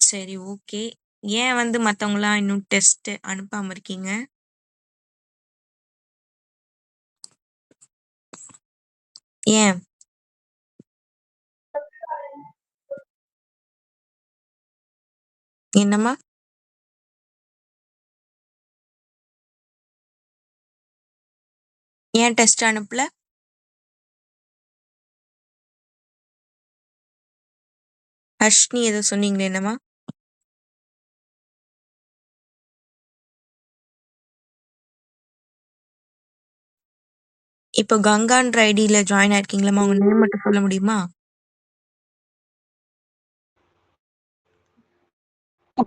சரி, ஓகே. ஏன் வந்து மத்தவங்கலாம் இன்னும் டெஸ்ட் அனுப்பாம இருக்கீங்க? ஏன்? என்னம்மா? ஏன் டெஸ்ட் அனுப்பல? ஹர்ஷினி ஏதோ சொன்னீங்களே என்னம்மா? இப்போ கங்கான்ற ஐடில ஜாயின் ஆயிருக்கீங்களாம்மா? உங்க நேம் மட்டும் சொல்ல முடியுமா?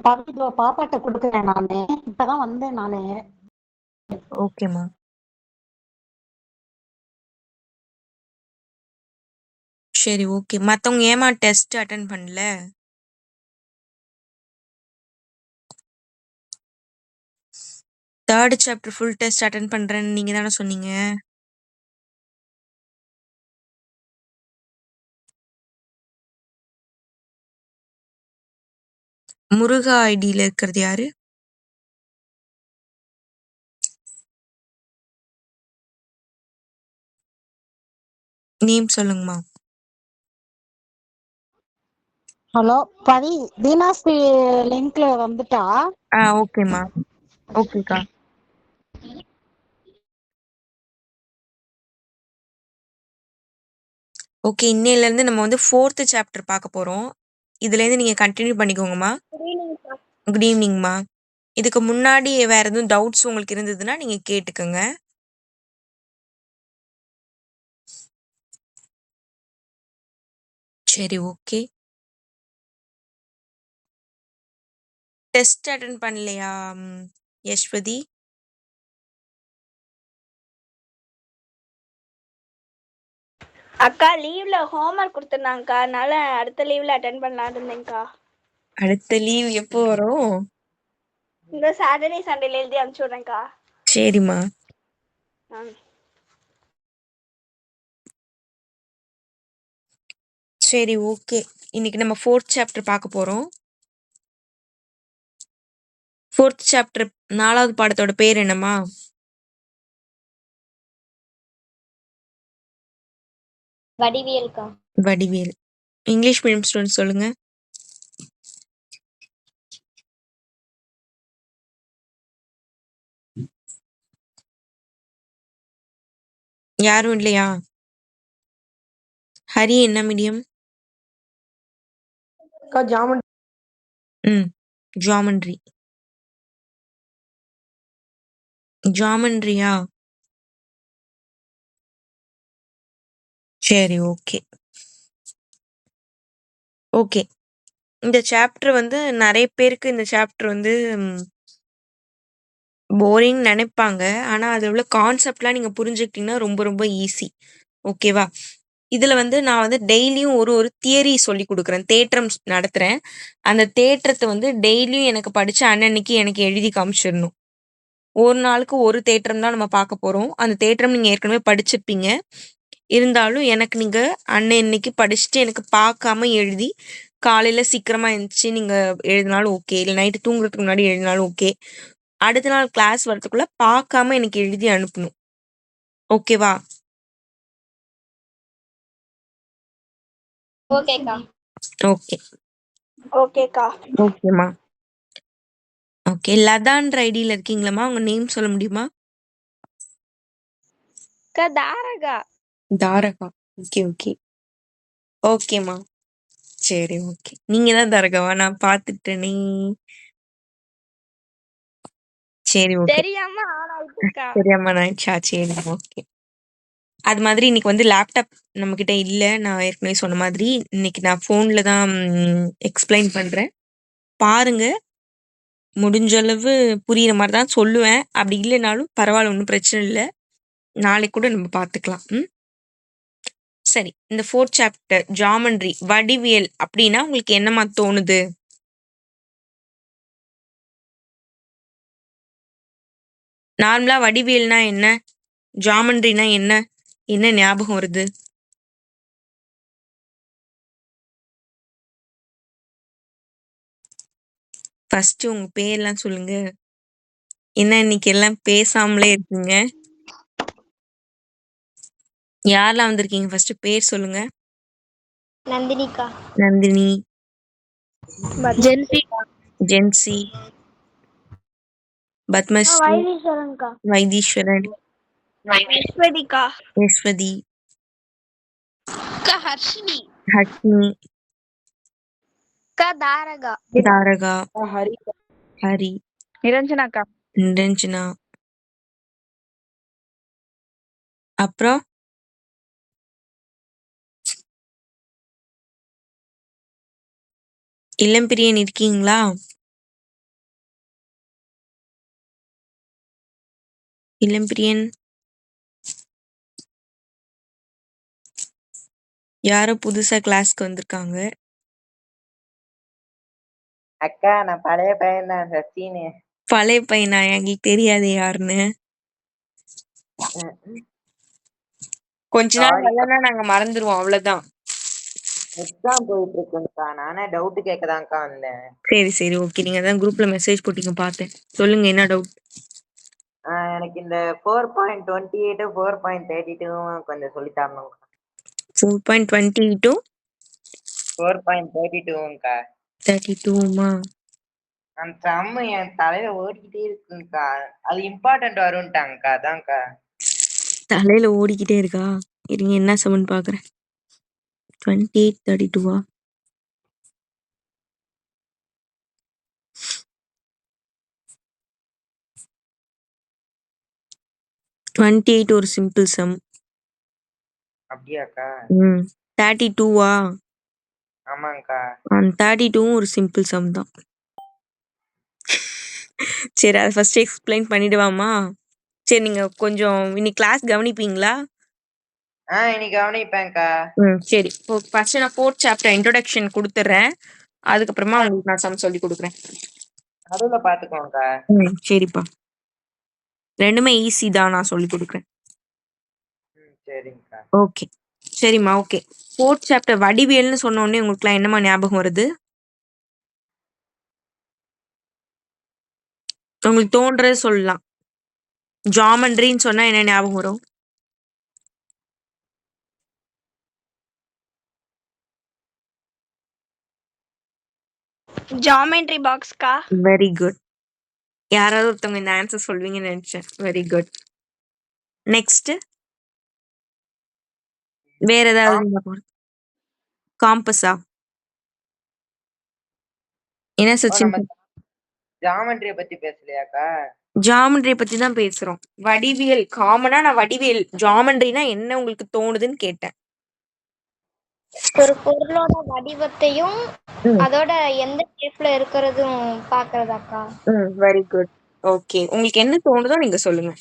பவித்ரா பாப்பாட்ட குடுக்குறேன் நானு. இப்பதான் வந்தேன் நானு. ஓகேம்மா. சரி, ஓகே. மத்தவங்க ஏம்மா டெஸ்ட் அட்டெண்ட் பண்ணல? Third chapter full test attend பண்றேன்னு நீங்க தானே சொன்னீங்க? முருகா ஐடில இருக்கிறது யாரு? நேம் சொல்லுங்கம்மா. ஹலோ பவி, தீனாஸ்ரீ லிங்க்ல வந்துட்டா. ஓகேம்மா. ஓகேக்கா. ஓகே, இன்னையில இருந்து நம்ம வந்து 4th சாப்டர் பார்க்க போறோம். இதுல இருந்து நீங்க கண்டினியூ பண்ணிக்கோங்கம்மா. குட் ஈவினிங்மா. இதுக்கு முன்னாடி வேற எதுவும் டவுட்ஸ் உங்களுக்கு இருந்ததுன்னா நீங்க கேட்டுக்கோங்க. சரி, ஓகே. டெஸ்ட் அட்டெண்ட் பண்ணலையா யஷ்வதி? அக்கா லீவ்ல ஹோம்ஒர்க் கொடுத்துருந்தாங்கக்கா, அதனால அடுத்த லீவ்ல அட்டென்ட் பண்ணலான்னு இருந்தேங்க்கா. அடுத்த லீவ் எப்போ வரும்? இந்த சாட்டர்டே சண்டேல எழுதி அனுப்பிச்சு விட்றேன்க்கா. சரிம்மா. சரி, ஓகே. இன்னைக்கு நம்ம 4th சாப்டர் பார்க்க போறோம். 4th சாப்டர் 4வது பாடத்தோட பேர் என்னம்மா? வடிவியல்க்கா. வடிவேல். இங்கிலீஷ் மீடியம் ஸ்டூடெண்ட் சொல்லுங்க. யாரும் இல்லையா? ஹரி என்ன மீடியம்? ஜாமண்ட்ரி. ஜாமண்ட்ரியா? சரி, ஓகே. ஓகே. இந்த சாப்டர் வந்து நிறைய பேருக்கு இந்த சாப்டர் வந்து போரிங் நினைப்பாங்க. ஆனா அதுல உள்ள கான்செப்ட்லாம் நீங்க புரிஞ்சுக்கிட்டீங்கன்னா ரொம்ப ரொம்ப ஈஸி. ஓகேவா? இதுல வந்து நான் வந்து டெய்லியும் ஒரு ஒரு தியரி சொல்லி கொடுக்குறேன். தேற்றம் நடத்துறேன். அந்த தேற்றத்தை வந்து டெய்லியும் எனக்கு படிச்சு அன்னன்னைக்கு எனக்கு எழுதி காமிச்சிடணும். ஒரு நாளுக்கு ஒரு தேற்றம் தான் நம்ம பார்க்க போறோம். அந்த தேற்றம் நீங்க ஏற்கனவே படிச்சிருப்பீங்க. இருந்தாலும் எனக்கு நீங்க அன்னன்னைக்கு படிச்சுட்டு எனக்கு பார்க்காம எழுதி காலையில சீக்கிரமா எந்திரிச்சு நீங்க எழுதினாலும் ஓகே. இல்ல நைட்டு தூங்குறதுக்கு முன்னாடி எழுதினாலும் ஓகே. அடுத்த நாள் கிளாஸ் வரதுக்குள்ள பார்க்காம எனக்கு எழுதி அனுப்பணும். ஓகேவா? ஓகேக்கா. ஓகே. ஓகேக்கா. ஓகேம்மா. ஓகே. லதான்ற ஐடியில இருக்கீங்களாம்மா? உங்க நேம் சொல்ல முடியுமா? அக்கா தாரகா. தாரகா. Okay, okay. ஓகேம்மா. சரி, ஓகே. நீங்க தான் தாரகாவா? நான் பார்த்துட்டேனே. சரி, ஓகே. தெரியாம ஆன் ஆயிட்டுக்கா. தெரியாம ஆயிடுச்சா? சரி, ஓகே. அது மாதிரி இன்னைக்கு வந்து லேப்டாப் நம்மகிட்ட இல்ல. நான் ஏற்கனவே சொன்ன மாதிரி இன்னைக்கு நான் ஃபோன்ல தான் எக்ஸ்பிளைன் பண்றேன். பாருங்க. முடிஞ்ச அளவு புரியிற மாரி தான் சொல்லுவேன். அப்படி இல்லைனாலும் பரவால்ல, ஒண்ணும் பிரச்சனை இல்ல. நாளைக்கு கூட நம்ம பார்த்துக்கலாம். சரி. இந்த 4th சாப்டர் ஜாமெண்ட்ரி வடிவியல் அப்படின்னா உங்களுக்கு என்னம்மா தோணுது? நார்மலா வடிவியல்னா என்ன? ஜாமெண்ட்ரினா என்ன? என்ன ஞாபகம் வருது? ஃபர்ஸ்ட் உங்க பேர்லாம் சொல்லுங்க. என்ன இன்னைக்கு எல்லாம் பேசாமலே இருக்கீங்க? யாரெல்லாம் வந்திருக்கீங்க? ஃபர்ஸ்ட் பேர் சொல்லுங்க. நந்தினிக்கா. நந்தினி, ஜென்சி. ஜென்சி, பத்மஸ்ரீ, வைத்தீஸ்வரன்க்கா. வைத்தீஸ்வரன், யஸ்வதிக்கா. யஸ்வதி, ஹர்ஷினி. ஹக்னி, தாரகா. தாரகா, ஹரி ஹரி, நிரஞ்சனாக்கா. நிரஞ்சனா, அப்புறம் இளம்பிரியன் இருக்கீங்களா? இளம்பிரியன், யாரோ புதுசா கிளாஸ்க்கு வந்திருக்காங்க. அக்கா நான் பழைய பையன் தான் சச்சின்னு. பழைய பையனா? எங்களுக்கு தெரியாது யாருன்னு. கொஞ்ச நாள் சாரிக்கா, வரலன்னா நாங்க மறந்துருவோம், அவ்வளவுதான். எக்ஸாம் போயிட்டு இருக்குங்கக்கா. நானே டவுட் கேட்கதான்க்கா வந்தேன். சரி சரி, ஓகே. நீங்க தான் குரூப்ல மெசேஜ் போட்டீங்க, பார்த்தேன். சொல்லுங்க, என்ன டவுட்? எனக்கு இந்த 4.28 4.32 கொஞ்சம் சொல்லி தரணும். 4.22 4.32ங்கக்கா. 32மா? அந்த சம் என் தலையில ஓடிக்கிட்டே இருக்குங்கக்கா. அது இம்பார்ட்டன்ட் வரும்ட்டாங்கக்கா. அதான்க்கா. தலையில ஓடிக்கிட்டே இருக்கா? இருங்க, என்ன சமன் பாக்குறேன். 28 32வா? $28 ஒரு சிம்பிள் சம். அப்படியாக்கா? 32வா? ஆமாங்கக்கா. 32வும் ஒரு சிம்பிள் சம் தான். சரி, அதை ஃபர்ஸ்ட் எக்ஸ்பிளைன் பண்ணிடுவாமா? சரி, நீங்க கொஞ்சம் இன்னைக்கு கிளாஸ் கவனிப்பீங்களா? இன்னைக்கு கவனிப்பேன்க்கா. சரி, ஃபர்ஸ்ட் நான் 4th சாப்டர் இன்ட்ரோடக்ஷன் கொடுத்துட்றேன். அதுக்கப்புறமா உங்களுக்கு நான் சம் சொல்லி கொடுக்குறேன். நடுவுல பாத்துக்கோங்கக்கா. சரிப்பா, ரெண்டுமே ஈஸி தான், நான் சொல்லி கொடுக்குறேன். சரிங்கக்கா. ஓகே, சரிம்மா. ஓகே, 4th சாப்டர் வடிவியல்னு சொன்ன உடனே உங்களுக்குலாம் என்னம்மா ஞாபகம் வருது? உங்களுக்கு தோன்றது சொல்லலாம். ஜாமெண்ட்ரின்னு சொன்னா என்ன ஞாபகம் வரும்? ஜாமெட்ரி பாக்ஸ்க்கா. Very good. யாராவது ஒருத்தவங்க இந்த ஆன்சர் சொல்வீங்கன்னு நினைச்சேன். Very good. நெக்ஸ்ட், வேற ஏதாவது? காம்பஸா? என்ன சச்சின்? நம்ம ஜாமெட்ரிய பத்தி பேசலையாக்கா? ஜாமெண்ட்ரி பத்தி தான் பேசுறோம். வடிவியல் காமனா, நான் வடிவியல் ஜாமெண்ட்ரினா என்ன உங்களுக்கு தோணுதுன்னு கேட்டேன். ஒரு பொருளோட வடிவத்தையும் அதோட எந்த ஷேப்ல இருக்கிறதும் பாக்குறதாக்கா. Very good. ஓகே, உங்களுக்கு என்ன தோணுதோ நீங்க சொல்லுங்க.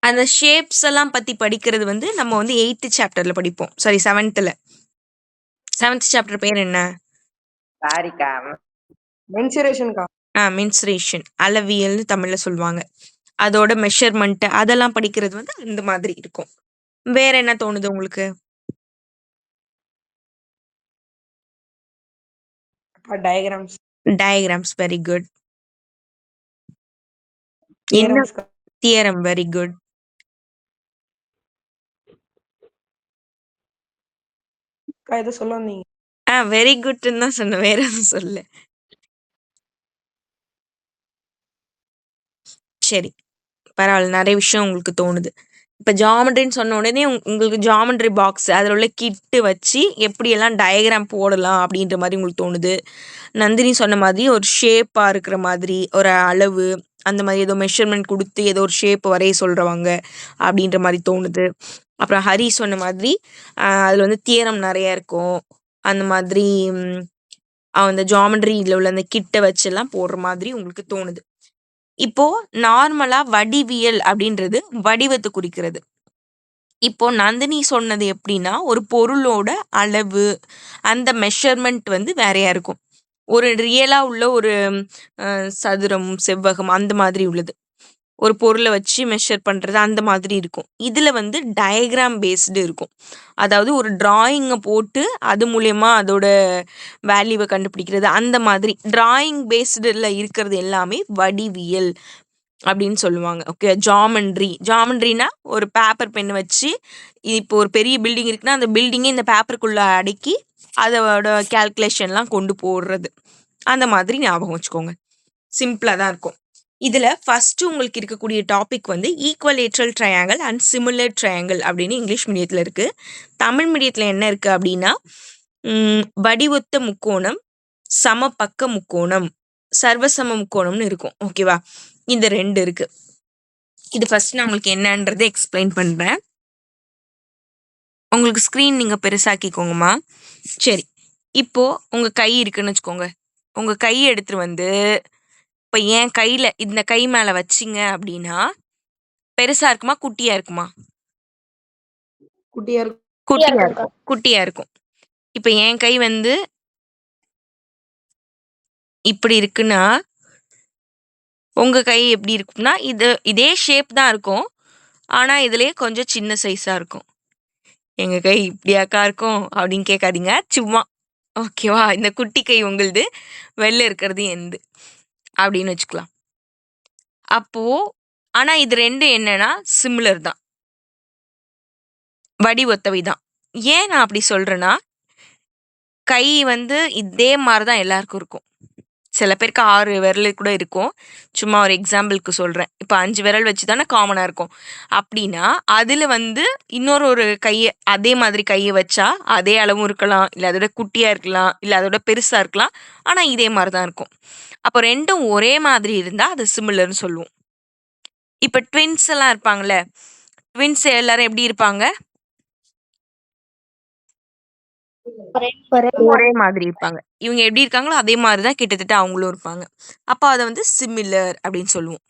அந்த ஷேப்ஸ் எல்லாம் பத்தி படிக்கிறது வந்து நம்ம வந்து 8th சாப்டர்ல படிப்போம். சாரி, 7th சாப்டர் பேர் என்ன? சாரிக்கா. மென்சுரேஷன்க்கா. மென்சுரேஷன், அளவியல்னு தமிழ்ல சொல்லுவாங்க. அதோட மெஷர்மெண்ட் அதெல்லாம் படிக்கிறது வந்து இந்த மாதிரி இருக்கும். வேற என்ன தோணுது உங்களுக்கு? டயகிராம்ஸ். Diagrams, very good. என்ன? தியரம்ஸ்க்கா. Theorem, very good. அக்கா எதை சொல்ல வந்தீங்க? வெரி குட்னு தான் சொன்னேன், வேற எதுவும் சொல்ல. சரி, பரவாயில்ல, நிறைய விஷயம் உங்களுக்கு தோணுது. இப்ப ஜாமெட்ரின்னு சொன்ன உடனே உங்களுக்கு ஜாமெட்ரி பாக்ஸ் அதில் உள்ள கிட்டு வச்சு எப்படியெல்லாம் டயக்ராம் போடலாம் அப்படின்ற மாதிரி உங்களுக்கு தோணுது. நந்தினி சொன்ன மாதிரி ஒரு ஷேப்பாக இருக்கிற மாதிரி ஒரு அளவு, அந்த மாதிரி ஏதோ மெஷர்மெண்ட் கொடுத்து ஏதோ ஒரு ஷேப் வரைய சொல்கிறவங்க அப்படின்ற மாதிரி தோணுது. அப்புறம் ஹரி சொன்ன மாதிரி அதில் வந்து தியரம் நிறைய இருக்கும். அந்த மாதிரி அந்த ஜாமெட்ரியில் உள்ள அந்த கிட்ட வச்செல்லாம் போடுற மாதிரி உங்களுக்கு தோணுது. இப்போ நார்மலா வடிவியல் அப்படின்றது வடிவத்தை குறிக்கிறது. இப்போ நந்தினி சொன்னது எப்படின்னா, ஒரு பொருளோட அளவு, அந்த மெஷர்மெண்ட் வந்து வேறையா இருக்கும். ஒரு ரியலா உள்ள ஒரு சதுரம், செவ்வகம் அந்த மாதிரி உள்ளது. ஒரு பொருளை வச்சு மெஷர் பண்ணுறது அந்த மாதிரி இருக்கும். இதில் வந்து டயக்ராம் பேஸ்டு இருக்கும். அதாவது ஒரு டிராயிங்கை போட்டு அது மூலயமா அதோட வேல்யூவை கண்டுபிடிக்கிறது அந்த மாதிரி டிராயிங் பேஸ்டில் இருக்கிறது எல்லாமே வடிவியல் அப்படின்னு சொல்லுவாங்க. ஓகே, ஜாமெண்ட்ரினா ஒரு பேப்பர் பென் வச்சு இப்போ ஒரு பெரிய பில்டிங் இருக்குன்னா அந்த பில்டிங்கை இந்த பேப்பருக்குள்ளே அடக்கி அதோட கேல்குலேஷன்லாம் கொண்டு போடுறது அந்த மாதிரி ஞாபகம் வச்சுக்கோங்க. சிம்பிளாக தான் இருக்கும். இதில் ஃபஸ்ட்டு உங்களுக்கு இருக்கக்கூடிய டாபிக் வந்து equilateral triangle and similar triangle அப்படின்னு இங்கிலீஷ் மீடியத்தில் இருக்குது. தமிழ் மீடியத்தில் என்ன இருக்குது அப்படின்னா வடிவொத்த முக்கோணம், சமபக்க முக்கோணம், சர்வசம முக்கோணம்னு இருக்கும். ஓகேவா, இந்த 2 இருக்குது. இது ஃபஸ்ட் நான் உங்களுக்கு என்னன்றதை எக்ஸ்பிளைன் பண்ணுறேன். உங்களுக்கு ஸ்க்ரீன் நீங்கள் பெருசாக்கிக்கோங்கம்மா. சரி, இப்போது உங்கள் கை இருக்குன்னு வச்சுக்கோங்க. உங்கள் கையை எடுத்துகிட்டு வந்து இப்போ என் கையில் இந்த கை மேலே வச்சிங்க அப்படின்னா பெருசாக இருக்குமா குட்டியாக இருக்குமா? குட்டியா இருக்கு. குட்டியாக இருக்கும். இப்போ என் கை வந்து இப்படி இருக்குன்னா உங்கள் கை எப்படி இருக்கும்னா இதே ஷேப் தான் இருக்கும். ஆனால் இதுலேயே கொஞ்சம் சின்ன சைஸாக இருக்கும். எங்கள் கை இப்படியாக்கா இருக்கும் அப்படின்னு கேட்காதீங்க, சும்மா. ஓகேவா, இந்த குட்டி கை உங்களுது, வெளில இருக்கிறது எந்து அப்படின்னு வச்சுக்கலாம். அப்போது ஆனால் இது 2 என்னன்னா சிமிலர் தான், வடிவொத்தவை தான். ஏன் நான் அப்படி சொல்கிறேன்னா கை வந்து இதே மாதிரி தான் எல்லாருக்கும் இருக்கும். சில பேருக்கு 6 விரல் கூட இருக்கும். சும்மா ஒரு எக்ஸாம்பிளுக்கு சொல்கிறேன். இப்போ 5 விரல் வச்சு தானே காமனாக இருக்கும். அப்படின்னா அதில் வந்து ஒரு கையை அதே மாதிரி கையை வச்சா அதே அளவும் இருக்கலாம், இல்லை அதோட குட்டியாக இருக்கலாம், இல்லை அதோட பெருசாக இருக்கலாம். ஆனால் இதே மாதிரி தான் இருக்கும். அப்போ 2ம் ஒரே மாதிரி இருந்தால் அது சிமிலர்னு சொல்லுவோம். இப்போ ட்வின்ஸ் எல்லாம் இருப்பாங்களே, ட்வின்ஸ் எல்லாரும் எப்படி இருப்பாங்க? ஒரே மாதிரி இருப்பாங்க. இவங்க எப்படி இருக்காங்களோ அதே மாதிரி தான் கிட்டத்தட்ட அவங்களும் இருப்பாங்க. அப்போ அதை வந்து சிமிலர் அப்படின்னு சொல்லுவோம்.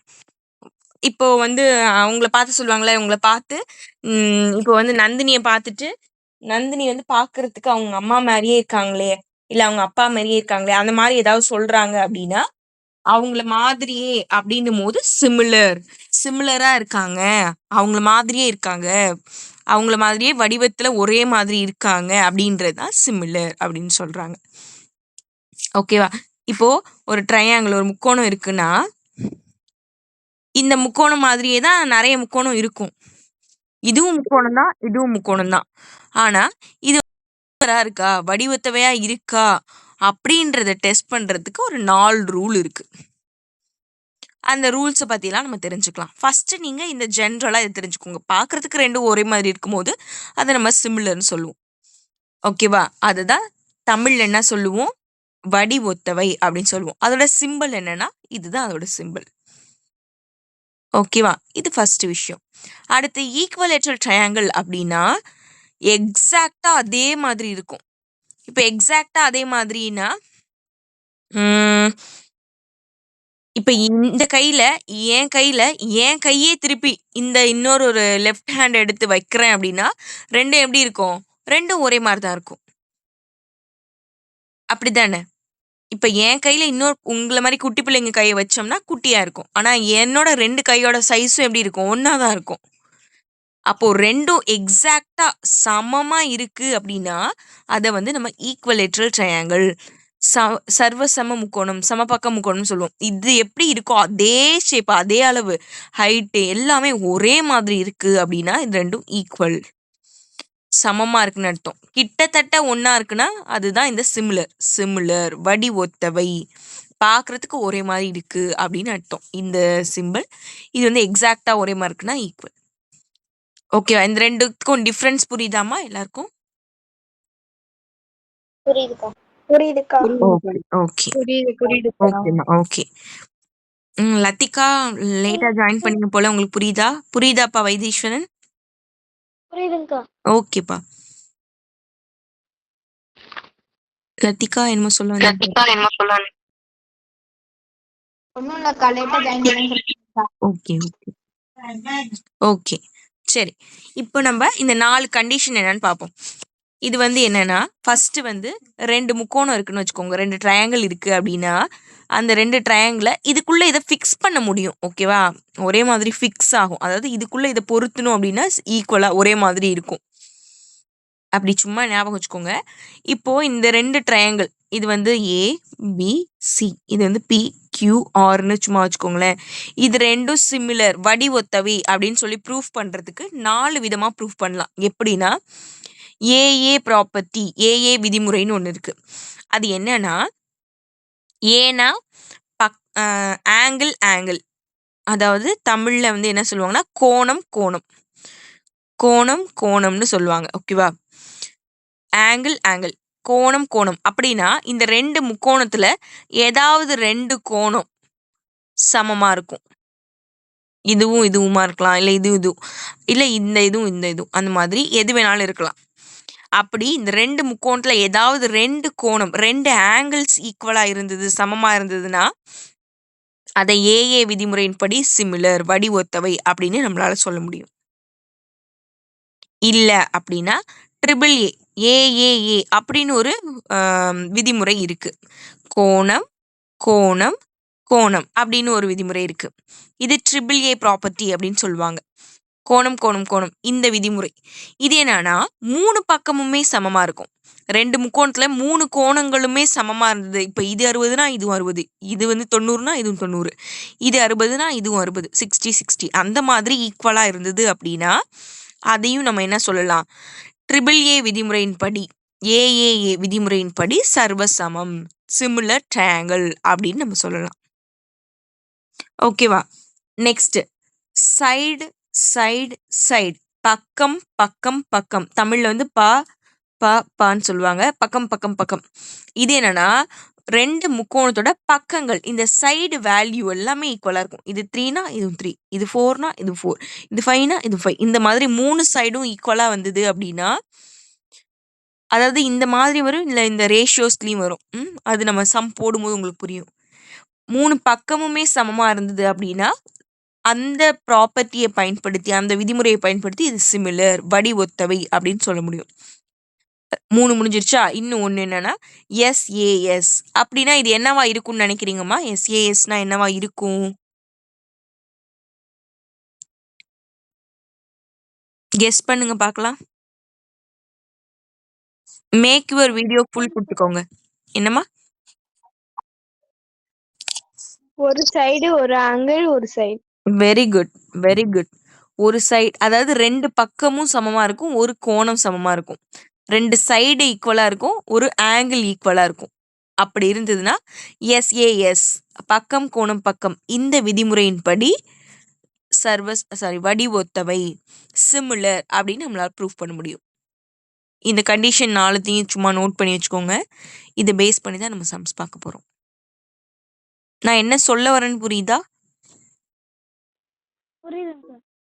இப்போ வந்து அவங்கள பார்த்து சொல்லுவாங்களே, இவங்கள பார்த்து இப்போ வந்து நந்தினியை பார்த்துட்டு நந்தினி வந்து பார்க்கறதுக்கு அவங்க அம்மா மாதிரியே இருக்காங்களே, இல்லை அவங்க அப்பா மாதிரியே இருக்காங்களே, அந்த மாதிரி ஏதாவது சொல்றாங்க அப்படின்னா அவங்கள மாதிரியே அப்படின்னும் போது சிமிலரா இருக்காங்க, அவங்கள மாதிரியே இருக்காங்க, அவங்கள மாதிரியே வடிவத்துல ஒரே மாதிரி இருக்காங்க அப்படின்றது தான் சிமிலர் அப்படின்னு சொல்றாங்க. ஓகேவா, இப்போ ஒரு ட்ரையாங்கிள் ஒரு முக்கோணம் இருக்குன்னா இந்த முக்கோணம் மாதிரியே தான் நிறைய முக்கோணம் இருக்கும். இதுவும் முக்கோணம் தான், இதுவும் முக்கோணம் தான். ஆனா இது இருக்கா, வடிவத்தவையா இருக்கா அப்படின்றத டெஸ்ட் பண்றதுக்கு ஒரு 4 ரூல் இருக்கு. அந்த ரூல்ஸை பற்றிலாம் நம்ம தெரிஞ்சுக்கலாம். ஃபஸ்ட்டு நீங்கள் இந்த ஜென்ரலாக இதை தெரிஞ்சுக்கோங்க. பார்க்குறதுக்கு 2 ஒரே மாதிரி இருக்கும்போது அதை நம்ம சிமிலர்னு சொல்லுவோம். ஓகேவா, அதுதான் தமிழில் என்ன சொல்லுவோம், வடிவொத்தவை அப்படின்னு சொல்லுவோம். அதோட சிம்பிள் என்னன்னா இதுதான் அதோட சிம்பிள். ஓகேவா, இது ஃபர்ஸ்ட் விஷயம். அடுத்து ஈக்குவலேட்ரல் ட்ரையாங்கிள் அப்படின்னா எக்ஸாக்டாக அதே மாதிரி இருக்கும். இப்போ எக்ஸாக்டாக அதே மாதிரினா இப்போ இந்த கையில் என் கையே திருப்பி இந்த ஒரு லெஃப்ட் ஹேண்ட் எடுத்து வைக்கிறேன் அப்படின்னா 2 எப்படி இருக்கும், 2ம் ஒரே மாதிரி தான் இருக்கும். அப்படிதானே? இப்போ என் கையில் உங்களை மாதிரி குட்டி பிள்ளைங்க கையை வச்சோம்னா குட்டியாக இருக்கும். ஆனால் என்னோட 2 கையோட சைஸும் எப்படி இருக்கும், ஒன்றா தான் இருக்கும். அப்போது 2ம் எக்ஸாக்டாக சமமாக இருக்குது அப்படின்னா அதை வந்து நம்ம ஈக்குவலேட்ரல் ட்ரையாங்கிள், சர்வசம முக்கோணம், சமபக்க முக்கோணம்னு சொல்லுவோம். இது எப்படி இருக்கோ அதே ஷேப், அதே அளவு, ஹைட்டு எல்லாமே ஒரே மாதிரி இருக்குது அப்படின்னா இது 2ம் ஈக்குவல், சமமாக இருக்குன்னு அர்த்தம். கிட்டத்தட்ட ஒன்றா இருக்குன்னா அதுதான் இந்த சிமிலர், வடிவொத்தவை, பார்க்குறதுக்கு ஒரே மாதிரி இருக்குது அப்படின்னு அர்த்தம் இந்த சிம்பிள். இது வந்து எக்ஸாக்டாக ஒரே மாதிரி இருக்குன்னா ஈக்குவல். ஓகேவா, இந்த 2க்கும் டிஃப்ரென்ஸ் புரியுதாமா எல்லாருக்கும்? புரியுதுக்கா. ஓகே, ஓகேம்மா, ஓகே. லத்திகா லேட்டா ஜாயின் பண்ணீங்க போல, உங்களுக்கு புரியுதாப்பா வைத்தீஸ்வரன்? புரியுதுங்கக்கா. ஓகேப்பா. லத்திகா என்னமோ சொல்ல ஒன்றும் இல்லைக்கா, லேட்டாக ஜாயின் பண்ணி. ஓகே ஓகே ஓகே, சரி. இப்போ நம்ம இந்த 4 கண்டிஷன் என்னன்னு பார்ப்போம். இது வந்து என்னன்னா ஃபர்ஸ்ட் வந்து 2 முக்கோணம் இருக்குன்னு வச்சுக்கோங்க, 2 ட்ரையாங்கிள் இருக்கு அப்படின்னா அந்த 2 ட்ரையாங்கிளை இதுக்குள்ள இதை ஃபிக்ஸ் பண்ண முடியும். ஓகேவா? ஒரே மாதிரி ஃபிக்ஸ் ஆகும். அதாவது இதுக்குள்ள இதை பொருத்தணும் அப்படின்னா ஈக்குவலா ஒரே மாதிரி இருக்கும். அப்படி சும்மா ஞாபகம் வச்சுக்கோங்க. இப்போ இந்த 2 ட்ரையாங்கிள் இது வந்து ABC, இது வந்து PQRன்னு சும்மா வச்சுக்கோங்களேன். இது ரெண்டும் சிமிலர் வடி ஒத்தவை அப்படின்னு சொல்லி ப்ரூஃப் பண்றதுக்கு 4 விதமா ப்ரூஃப் பண்ணலாம். எப்படின்னா ஏஏ ப்ராப்பர்ட்டி, ஏஏ விதிமுறைன்னு ஒன்று இருக்கு. அது என்னன்னா ஏனா ஆங்கிள் ஆங்கிள், அதாவது தமிழ்ல வந்து என்ன சொல்லுவாங்கன்னா கோணம் கோணம், கோணம் கோணம்னு சொல்லுவாங்க. ஓகேவா? ஆங்கிள் ஆங்கிள், கோணம் கோணம் அப்படின்னா இந்த 2 முக்கோணத்துல ஏதாவது 2 கோணம் சமமா இருக்கும். இதுவும் இதுவுமா இருக்கலாம், இல்லை இதுவும் இல்லை இந்த இதுவும் இந்த இதுவும், அந்த மாதிரி எது வேணாலும் இருக்கலாம். அப்படி இந்த 2 முக்கோணத்துல ஏதாவது 2 கோணம் 2 ஆங்கிள்ஸ் ஈக்குவலா இருந்தது, சமமா இருந்ததுன்னா அதை ஏஏ விதிமுறையின்படி சிமிலர் வடி ஒத்தவை அப்படின்னு நம்மளால சொல்ல முடியும். இல்ல அப்படின்னா ட்ரிபிள் ஏஏஏ அப்படின்னு ஒரு விதிமுறை இருக்கு. கோணம் கோணம் கோணம் அப்படின்னு ஒரு விதிமுறை இருக்கு. இது ட்ரிபிள் ஏ ப்ராப்பர்ட்டி அப்படின்னு சொல்லுவாங்க. கோணம் கோணம் கோணம் இந்த விதிமுறை இது என்னன்னா 3 பக்கமுமே சமமா இருக்கும். 2 முக்கோணத்துல 3 கோணங்களுமே சமமா இருந்தது. இப்ப இது 60னா இதுவும் 60, இது வந்து 90னா இதுவும் 90, இது 60னா இதுவும் 60, 60 60 அந்த மாதிரி ஈக்குவலா இருந்தது அப்படின்னா அதையும் நம்ம என்ன சொல்லலாம், ட்ரிபிள் ஏ விதிமுறையின்படி, ஏஏஏ விதிமுறையின்படி சர்வசமம், சிமிலர் ட்ரையாங்கிள் அப்படின்னு நம்ம சொல்லலாம். ஓகேவா? நெக்ஸ்ட் சைடு சைடு சைடு, பக்கம் பக்கம் பக்கம், தமிழ்ல வந்து பான்னு சொல்லுவாங்க, பக்கம் பக்கம் பக்கம். இது என்னன்னா 2 முக்கோணத்தோட பக்கங்கள், இந்த சைடு வேல்யூ எல்லாமே ஈக்குவலா இருக்கும். இது 3னா இதுவும் 3, இது 4னா இது 4, இது 5னா இது 5, இந்த மாதிரி 3 சைடும் ஈக்குவலா வந்தது அப்படின்னா, அதாவது இந்த மாதிரி வரும், இல்லை இந்த ரேஷியோஸ்லயும் வரும். அது நம்ம சம் போடும்போது உங்களுக்கு புரியும். 3 பக்கமுமே சமமா இருந்தது அப்படின்னா அந்த ப்ராப்பர்ட்டியை பயன்படுத்தி, அந்த விதிமுறையை பயன்படுத்தி இது சிமிலர் வடி ஒத்தவை அப்படின்னு சொல்ல முடியும். 3 முடிஞ்சிருச்சா? இன்னும் ஒன்று என்னன்னா எஸ்ஏஎஸ் அப்படின்னா இது என்னவா இருக்கும்னு நினைக்கிறீங்கம்மா? எஸ்ஏஎஸ்னா என்னவா இருக்கும்? கெஸ் பண்ணுங்க பார்க்கலாம். மேக் யுவர் வீடியோ ஃபுல் கொடுத்துக்கோங்க. என்னம்மா? ஒரு சைடு ஒரு ஆங்கிள் ஒரு side. Very good very good. ஒரு சைடு, அதாவது 2 பக்கமும் சமமா இருக்கும், ஒரு கோணம் சமமா இருக்கும், 2 சைடு ஈக்குவலா இருக்கும், ஒரு ஆங்கிள் ஈக்குவலா இருக்கும். அப்படி இருந்ததுன்னா எஸ்ஏஎஸ், பக்கம் கோணம் பக்கம், இந்த விதிமுறையின்படி வடி ஒத்தவை, சிமிலர் அப்படின்னு நம்மளால ப்ரூஃப் பண்ண முடியும். இந்த கண்டிஷன் 4த்தையும் சும்மா நோட் பண்ணி வச்சுக்கோங்க. இதை பேஸ் பண்ணி தான் நம்ம சம்ஸ் பார்க்க போறோம். நான் என்ன சொல்ல வரேன்னு புரியுதா?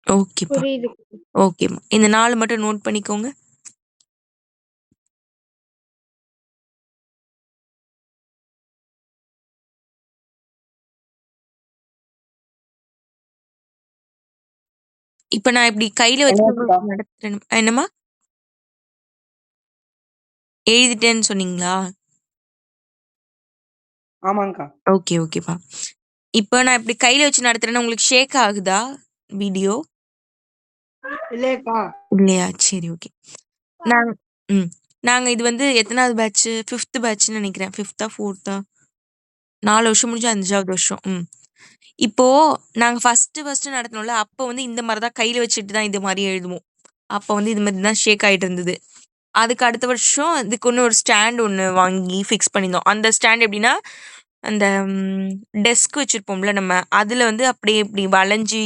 ஓகேப்பா, புரியுது. ஓகேம்மா. இந்த 4 மட்டும் நோட் பண்ணிக்கோங்க. இப்ப நான் இப்படி கையில வச்சு நடத்துறேன். என்னம்மா? எழுதிட்டேன்னு சொன்னீங்களா? ஆமாங்கக்கா. ஓகே ஓகேப்பா. இப்போ நான் இப்படி கையில வச்சு நடத்துறேன்னா உங்களுக்கு ஷேக் ஆகுதா வீடியோ? இல்லையக்கா. இல்லையா? சரி, ஓகே. நாங்க நாங்க இது வந்து எத்தனாவது பேட்ச்? 5th பேட்ச்னு நினைக்கிறேன். 5th 4th 4 வருஷம் முடிஞ்சு 5வது வருஷம். இப்போ நாங்க ஃபர்ஸ்ட் நடத்தினோம்ல, அப்போ வந்து இந்த மாதிரி தான் கையில வச்சுட்டு தான் இது மாதிரி எழுதுவோம். அப்போ வந்து இது மாதிரி தான் ஷேக் ஆயிட்டு இருந்தது. அதுக்கு அடுத்த வருஷம் இதுக்கு ஒரு ஸ்டாண்ட் ஒன்று வாங்கி ஃபிக்ஸ் பண்ணியிருந்தோம். அந்த ஸ்டாண்ட் எப்படின்னா, அந்த டெஸ்க் வச்சுருப்போம்ல நம்ம, அதில் வந்து அப்படியே இப்படி வளைஞ்சி,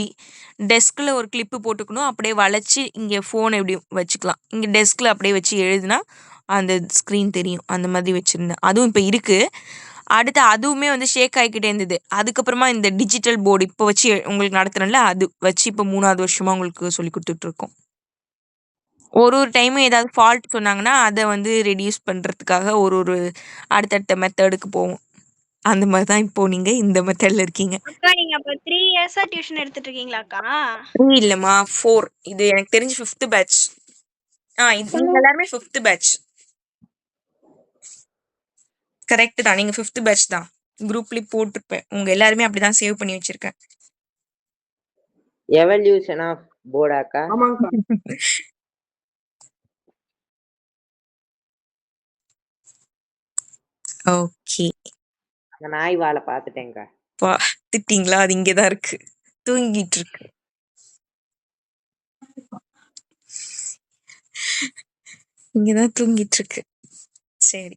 டெஸ்கில் ஒரு கிளிப்பு போட்டுக்கணும், அப்படியே வளைச்சி இங்கே ஃபோனை எப்படி வச்சுக்கலாம், இங்கே டெஸ்கில் அப்படியே வச்சு எழுதுனா அந்த ஸ்க்ரீன் தெரியும். அந்த மாதிரி வச்சுருந்தேன். அதுவும் இப்போ இருக்குது. அடுத்து அதுவுமே வந்து ஷேக் ஆகிக்கிட்டே இருந்தது. அதுக்கப்புறமா இந்த டிஜிட்டல் போர்டு இப்போ வச்சு உங்களுக்கு நடத்துகிறேன்ல, அது வச்சு இப்போ 3வது வருஷமாக உங்களுக்கு சொல்லி கொடுத்துட்ருக்கோம். ஒரு டைமும் ஏதாவது ஃபால்ட் சொன்னாங்கன்னா அதை வந்து ரெடியூஸ் பண்ணுறதுக்காக ஒரு அடுத்தடுத்த மெத்தடுக்கு போவோம். அந்த மாதிரி தான் இப்போ நீங்க இந்த மெத்தட்ல இருக்கீங்க. அக்கா நீங்க அப்ப 3 இயர்ஸா டியூஷன் எடுத்துட்டு இருக்கீங்களாக்கா? இல்லம்மா 4. இது எனக்கு தெரிஞ்சு 5th பேட்ச். நீங்க எல்லாருமே 5th பேட்ச். கரெக்ட் தான். நீங்க 5th பேட்ச் தான். குரூப்லயே போட்டிருப்பேன். உங்க எல்லாருமே அப்படிதான் சேவ் பண்ணி வச்சிருக்கேன். எவல்யூஷன் ஆஃப் போர்டாக்கா? ஆமாங்கக்கா. ஓகே. அந்த நாய் வாழை பாத்துட்டேன்க்கா. பார்த்துட்டீங்களா? அது இங்கதான் இருக்கு. தூங்கிட்டு இருக்கு. இங்கதான் தூங்கிட்டு இருக்கு. சரி.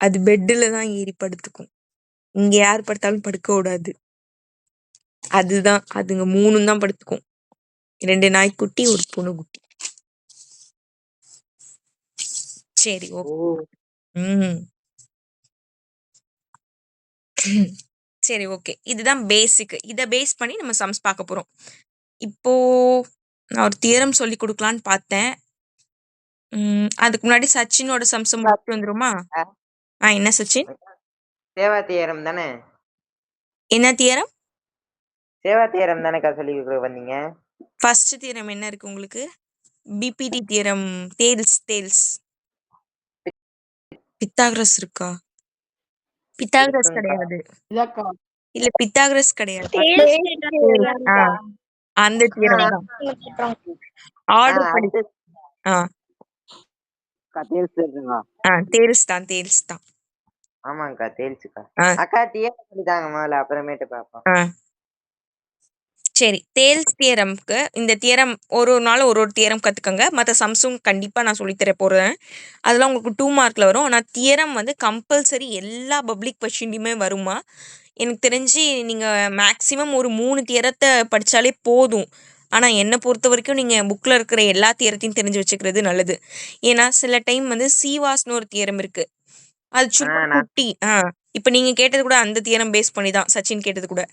அது பெட்ல தான் ஏறி படுத்துக்கும். இங்க யார் படுத்தாலும் படுக்க விடாது. அதுதான் அதுங்க 3 தான் படுத்துக்கும். 2 நாய்க்குட்டி, ஒரு பூனைக்குட்டி. சரி ஓகே. ம். சரி ஓகே. இதுதான் பேசிக். இத பேஸ் பண்ணி நம்ம சம்ஸ் பார்க்க போறோம். இப்போ நான் ஒரு தியரம் சொல்லி கொடுக்கலான்னு பார்த்தேன். அதுக்கு முன்னாடி சச்சினோட சம்ஸ முடிச்சுட்டு வந்துருமா? என்ன சச்சின்? சேவா தியரம் தானே? என்ன தியரம்? சேவா தியரம் தானேக்கா சொல்லி வந்தீங்க? ஃபர்ஸ்ட் தியரம் என்ன இருக்கு உங்களுக்கு? BPT theorem. தேல்ஸ். பித்தாகரஸ் இருக்கா? பித்தாகரஸ் கிடையாது. இல்லக்கா. இல்ல பித்தாகரஸ் கிடையாது. Tails theorem ஆ, கா. அந்த தியரம் தான். ஆர்டர் படி. ஆ, தேல்ஸ் தான். ஆமாங்கக்கா, தேல்ஸுக்கா. ஆ, அக்கா தியரம் சொல்லிதாங்க முதல்ல, அப்புறமேட்டு பார்ப்போம். ஆ. சரி. தேல்ஸ் தியரம்க்கு இந்த தியரம் ஒரு நாள் ஒரு தியரம் கத்துக்கங்க. மற்ற சம்ஸும் கண்டிப்பா நான் சொல்லித்தர போறேன். அதெல்லாம் உங்களுக்கு 2 மார்க்ல வரும். ஆனா தியரம் வந்து கம்பல்சரி எல்லா பப்ளிக் கொஸ்டின்லயுமே வருமா? எனக்கு தெரிஞ்சு நீங்க மேக்ஸிமம் ஒரு 3 தியரத்த படிச்சாலே போதும். ஆனா என்ன பொறுத்த வரைக்கும் நீங்க புக்ல இருக்கிற எல்லா தியரத்தையும் தெரிஞ்சு வச்சுக்கிறது நல்லது. ஏன்னா சில டைம் வந்து சீவாஸ்னு ஒரு தியரம் இருக்கு. அது சும்மா குட்டி. இப்ப நீங்க கேட்டது கூட அந்த தியரம் பேஸ் பண்ணி தான். சச்சின் கேட்டது கூட.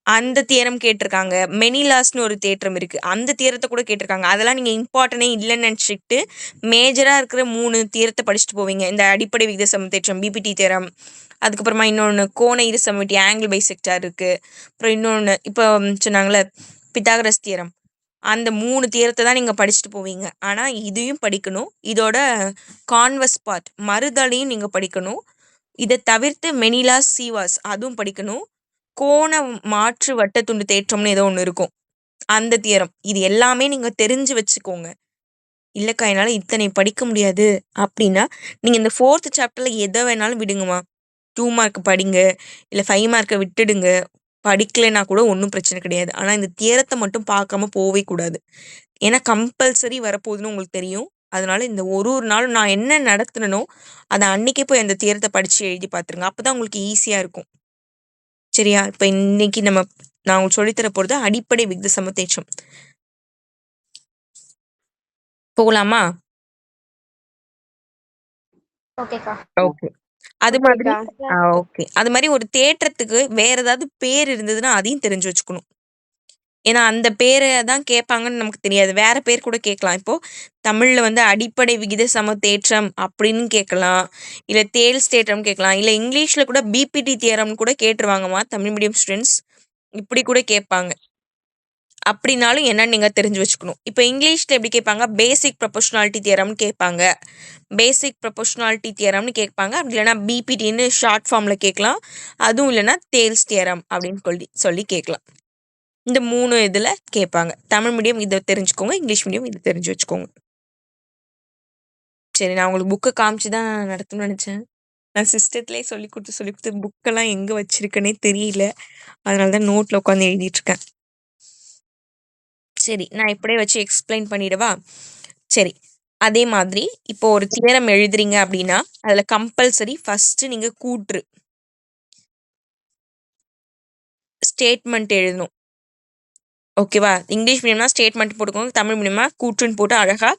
அந்த தியரம் கேட்டிருக்காங்க. மெனிலாஸ்னு ஒரு தேற்றம் இருக்கு. அந்த தியரத்த கூட கேட்டிருக்காங்க. அதெல்லாம் நீங்க இம்பார்ட்டனே இல்லன்னு நினைச்சுக்கிட்டு மேஜரா இருக்கிற 3 தியரத்த படிச்சுட்டு போவீங்க. இந்த அடிப்படை விகித சமதேற்றம், பிபிடி தியரம். அதுக்கப்புறமா இன்னொன்னு கோண இருசமமிதி, ஆங்கிள் பைசெக்டார் இருக்கு. அப்புறம் இன்னொன்னு இப்போ சொன்னாங்கல்ல பித்தாகரஸ் தியரம். அந்த 3 தியரத்த தான் நீங்க படிச்சுட்டு போவீங்க. ஆனா இதையும் படிக்கணும். இதோட கான்வெர்ஸ் பார்ட் மறுதலையும் நீங்க படிக்கணும். இத தவிர்த்து மெனிலாஸ், சீவாஸ் அதுவும் படிக்கணும். கோண மாற்று வட்டத்துண்டு தேற்றம்னு ஏதோ ஒண்ணு இருக்கும். அந்த தியரம். இது எல்லாமே நீங்க தெரிஞ்சு வச்சுக்கோங்க. இல்லக்கா என்னால இத்தனை படிக்க முடியாது அப்படின்னா, நீங்க இந்த 4th சாப்டர்ல எத வேணாலும் விடுங்கம்மா. 2 மார்க் படிங்க. இல்ல 5 மார்க்க விட்டுடுங்க. படிக்கலைன்னா கூட ஒண்ணும் பிரச்சனை கிடையாது. ஆனா இந்த தியரத்த மட்டும் பார்க்காம போவே கூடாது. ஏன்னா கம்பல்சரி வரப்போகுதுன்னு உங்களுக்கு தெரியும். அதனால இந்த ஒரு நாளும் நான் என்ன நடத்துனனோ, அத அன்னைக்கே போய் அந்த தியரத்த படிச்சு எழுதி பார்த்துருங்க. அப்பதான் உங்களுக்கு ஈஸியா இருக்கும். சரியா? இப்ப இன்னைக்கு நான் உங்களுக்கு சொல்லித் தர போறது அடிப்படை விகித சமதேற்றம். போகலாமா? ஓகேக்கா. ஓகே. அது மாதிரி ஓகே. அது மாதிரி ஒரு தேற்றத்துக்கு வேற ஏதாவது பேர் இருந்ததுன்னா அதையும் தெரிஞ்சு வச்சுக்கணும். ஏன்னா அந்த பேரை தான் கேட்பாங்கன்னு நமக்கு தெரியாது. வேற பேர் கூட கேட்கலாம். இப்போ தமிழ்ல வந்து அடிப்படை விகித சமதேற்றம் அப்படின்னு கேட்கலாம். இல்ல தேல்ஸ் தேற்றம் கேட்கலாம். இல்ல இங்கிலீஷ்ல கூட பிபிடி தியரம்னு கூட கேட்டுருவாங்கம்மா தமிழ் மீடியம் ஸ்டூடெண்ட்ஸ். இப்படி கூட கேட்பாங்க. அப்படின்னாலும் என்னன்னு நீங்க தெரிஞ்சு வச்சுக்கணும். இப்போ இங்கிலீஷ்ல எப்படி கேட்பாங்க? பேசிக் ப்ரொபோர்ஷனாலிட்டி தியரம்னு கேட்பாங்க. பேசிக் ப்ரொபோர்ஷனாலிட்டி தியரம்னு கேட்பாங்க. அப்படி இல்லைன்னா பிபிடின்னு ஷார்ட் ஃபார்ம்ல கேட்கலாம். அதுவும் இல்லைன்னா தேல்ஸ் தியரம் அப்படின்னு சொல்லி கேட்கலாம். இந்த 3 இதுல கேட்பாங்க. தமிழ் மீடியம் இதை தெரிஞ்சுக்கோங்க. இங்கிலீஷ் மீடியம் இதை தெரிஞ்சு வச்சுக்கோங்க. சரி, நான் உங்களுக்கு புக்கை காமிச்சு தான் நடத்தணும்னு நினைச்சேன். நான் சிஸ்டத்துலேயே சொல்லி கொடுத்து புக்கெல்லாம் எங்க வச்சிருக்கேனே தெரியல. அதனால தான் நோட்ல உட்காந்து எழுதிட்டு இருக்கேன். சரி, நான் இப்படியே வச்சு எக்ஸ்பிளைன் பண்ணிடவா? சரி, அதே மாதிரி இப்போ ஒரு தியரம் எழுதுறீங்க அப்படின்னா அதுல கம்பல்சரி ஃபர்ஸ்ட் நீங்க கூற்று ஸ்டேட்மெண்ட் எழுதணும். ஓகேவா? இங்கிலீஷ் மீடியம்னா ஸ்டேட்மெண்ட் போட்டுக்கோங்க. தமிழ் மீடியமா கூற்றுன்னு போட்டு அழகா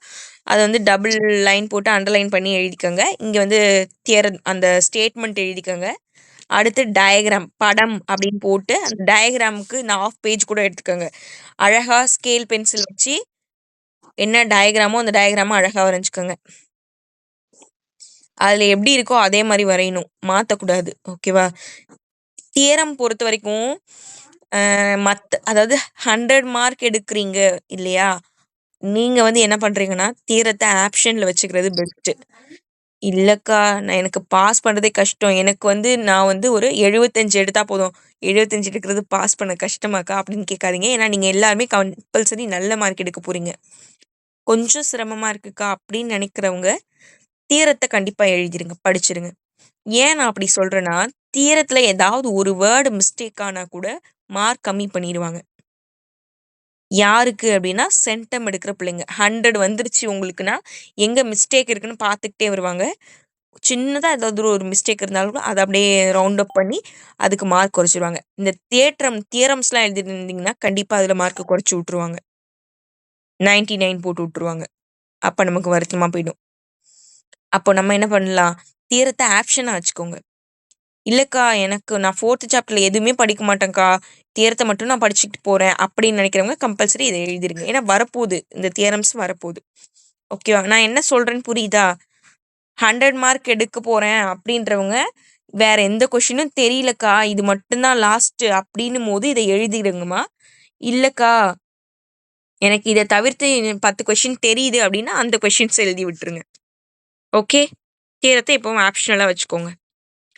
அதை வந்து டபுள் லைன் போட்டு அண்டர்லைன் பண்ணி எழுதிக்கோங்க. இங்க வந்து தியரம் அந்த ஸ்டேட்மெண்ட் எழுதிக்கோங்க. அடுத்து டயக்ராம் படம் அப்படின்னு போட்டு அந்த டயக்ராமுக்கு இந்த 1/2 பேஜ் கூட எடுத்துக்கோங்க. அழகா ஸ்கேல் பென்சில் வச்சு என்ன டயக்ராமோ அந்த டயக்ராம அழகா வரைஞ்சுக்கோங்க. அதுல எப்படி இருக்கோ அதே மாதிரி வரையணும், மாத்தக்கூடாது. ஓகேவா? தியரம் பொறுத்த வரைக்கும் அதாவது 100 மார்க் எடுக்கிறீங்க இல்லையா? நீங்க வந்து என்ன பண்றீங்கன்னா, தீரத்த ஆப்ஷன்ல வச்சுக்கிறது பெஸ்ட்டு. இல்லக்கா, நான் எனக்கு பாஸ் பண்றதே கஷ்டம். எனக்கு வந்து நான் வந்து ஒரு 75 எடுத்தா போதும். 75 எடுக்கிறது பாஸ் பண்ண கஷ்டமாக்கா? அப்படின்னு கேட்காதீங்க. ஏன்னா நீங்க எல்லாருமே கம்பல்சரி நல்ல மார்க் எடுக்க போறீங்க. கொஞ்சம் சிரமமா இருக்குக்கா அப்படின்னு நினைக்கிறவங்க, தீரத்த கண்டிப்பா எழுதிருங்க, படிச்சிருங்க. ஏன் நான் அப்படி சொல்றேன்னா, தீரத்துல ஏதாவது ஒரு வேர்ட் மிஸ்டேக் ஆனா கூட மார்க் கம்மி பண்ணிருவாங்க. யாருக்கு அப்படின்னா, சென்டம் எடுக்கிற பிள்ளைங்க. 100 வந்துருச்சு உங்களுக்குன்னா, எங்க மிஸ்டேக் இருக்குன்னு பார்த்துக்கிட்டே வருவாங்க. சின்னதா ஏதாவது ஒரு மிஸ்டேக் இருந்தாலும் கூட அத அப்படியே ரவுண்ட் அப் பண்ணி, அதுக்கு மார்க் குறைச்சிருவாங்க. இந்த தியரம்ஸ்லாம் எழுதிருந்தீங்கன்னா, கண்டிப்பா அதுல மார்க் குறைச்சு விட்டுருவாங்க. 99 போட்டு விட்டுருவாங்க. அப்ப நமக்கு வருத்தமா போயிடும். அப்போ நம்ம என்ன பண்ணலாம்? தியரத்த ஆப்ஷனா வச்சுக்கோங்க. இல்லக்கா, எனக்கு நான் 4த் சாப்டர்ல எதுவுமே படிக்க மாட்டேன்க்கா. தியரத்த மட்டும் நான் படிச்சுட்டு போறேன் அப்படின்னு நினைக்கிறவங்க கம்பல்சரி இத எழுதிருங்க. ஏன்னா வரப்போது. இந்த தியரம்ஸ் வரப்போது. ஓகேவா? நான் என்ன சொல்றேன்னு புரியுதா? 100 மார்க் எடுக்க போறேன் அப்படின்றவங்க, வேற எந்த கொஸ்டினும் தெரியலக்கா, இது மட்டும் தான் லாஸ்ட் அப்படின்னும்போது இத எழுதிடுங்கம்மா. இல்லக்கா, எனக்கு இத தவிர்த்து 10 கொஸ்டின் தெரியுது அப்படின்னா, அந்த கொஸ்டின்ஸ் எழுதி விட்டுருங்க. ஓகே? தியரத்த எப்பவும் ஆப்ஷனலா வச்சுக்கோங்க.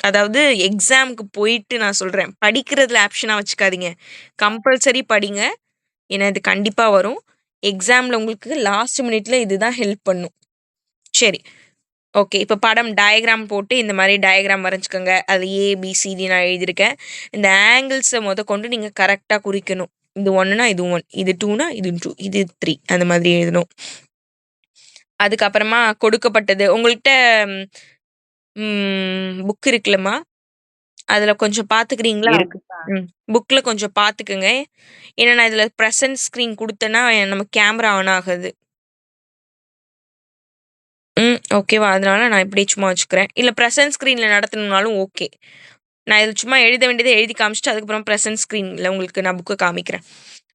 அதாவது எக்ஸாம்க்கு போயிட்டு நான் சொல்றேன். படிக்கிறதுல ஆப்ஷனா வச்சுக்காதீங்க. கம்பல்சரி படிங்க. ஏன்னா இது கண்டிப்பா வரும். எக்ஸாம்ல உங்களுக்கு லாஸ்ட் மினிட்ல இதுதான் ஹெல்ப் பண்ணும். சரி. ஓகே. இப்ப படம் டயகிராம் போட்டு இந்த மாரி டயகிராம் வரைஞ்சுக்கோங்க. அது ஏ, பி, சி, டி நான் எழுதியிருக்கேன். இந்த ஆங்கிள்ஸ மொதற்கொண்டு நீங்க கரெக்ட்டா குறிக்கணும். இது 1னா இது 1, இது 2னா இது 2, இது 3 அந்த மாதிரி எழுதணும். அதுக்கப்புறமா கொடுக்கப்பட்டது உங்கள்ட்ட புக் இருக்குல்லம்மா? அதுல கொஞ்சம் பார்த்துக்கிறீங்களா? இருக்குக்கா. புக்ல கொஞ்சம் பார்த்துக்கங்க. ஏன்னா நான் இதுல பிரசன்ட் ஸ்க்ரீன் குடுத்தேன்னா, நம்ம கேமரா ஆன் ஆகாது. ஓகேவா? அதனால நான் இப்படியே சும்மா வச்சுக்கிறேன். இல்ல பிரசன்ட் ஸ்க்ரீன்ல நடத்தணும்னாலும் ஓகே. நான் இதுல சும்மா எழுத வேண்டியத எழுதி காமிச்சுட்டு, அதுக்கப்புறம் பிரசன்ட் ஸ்க்ரீன்ல உங்களுக்கு நான் புக்க காமிக்கிறேன்.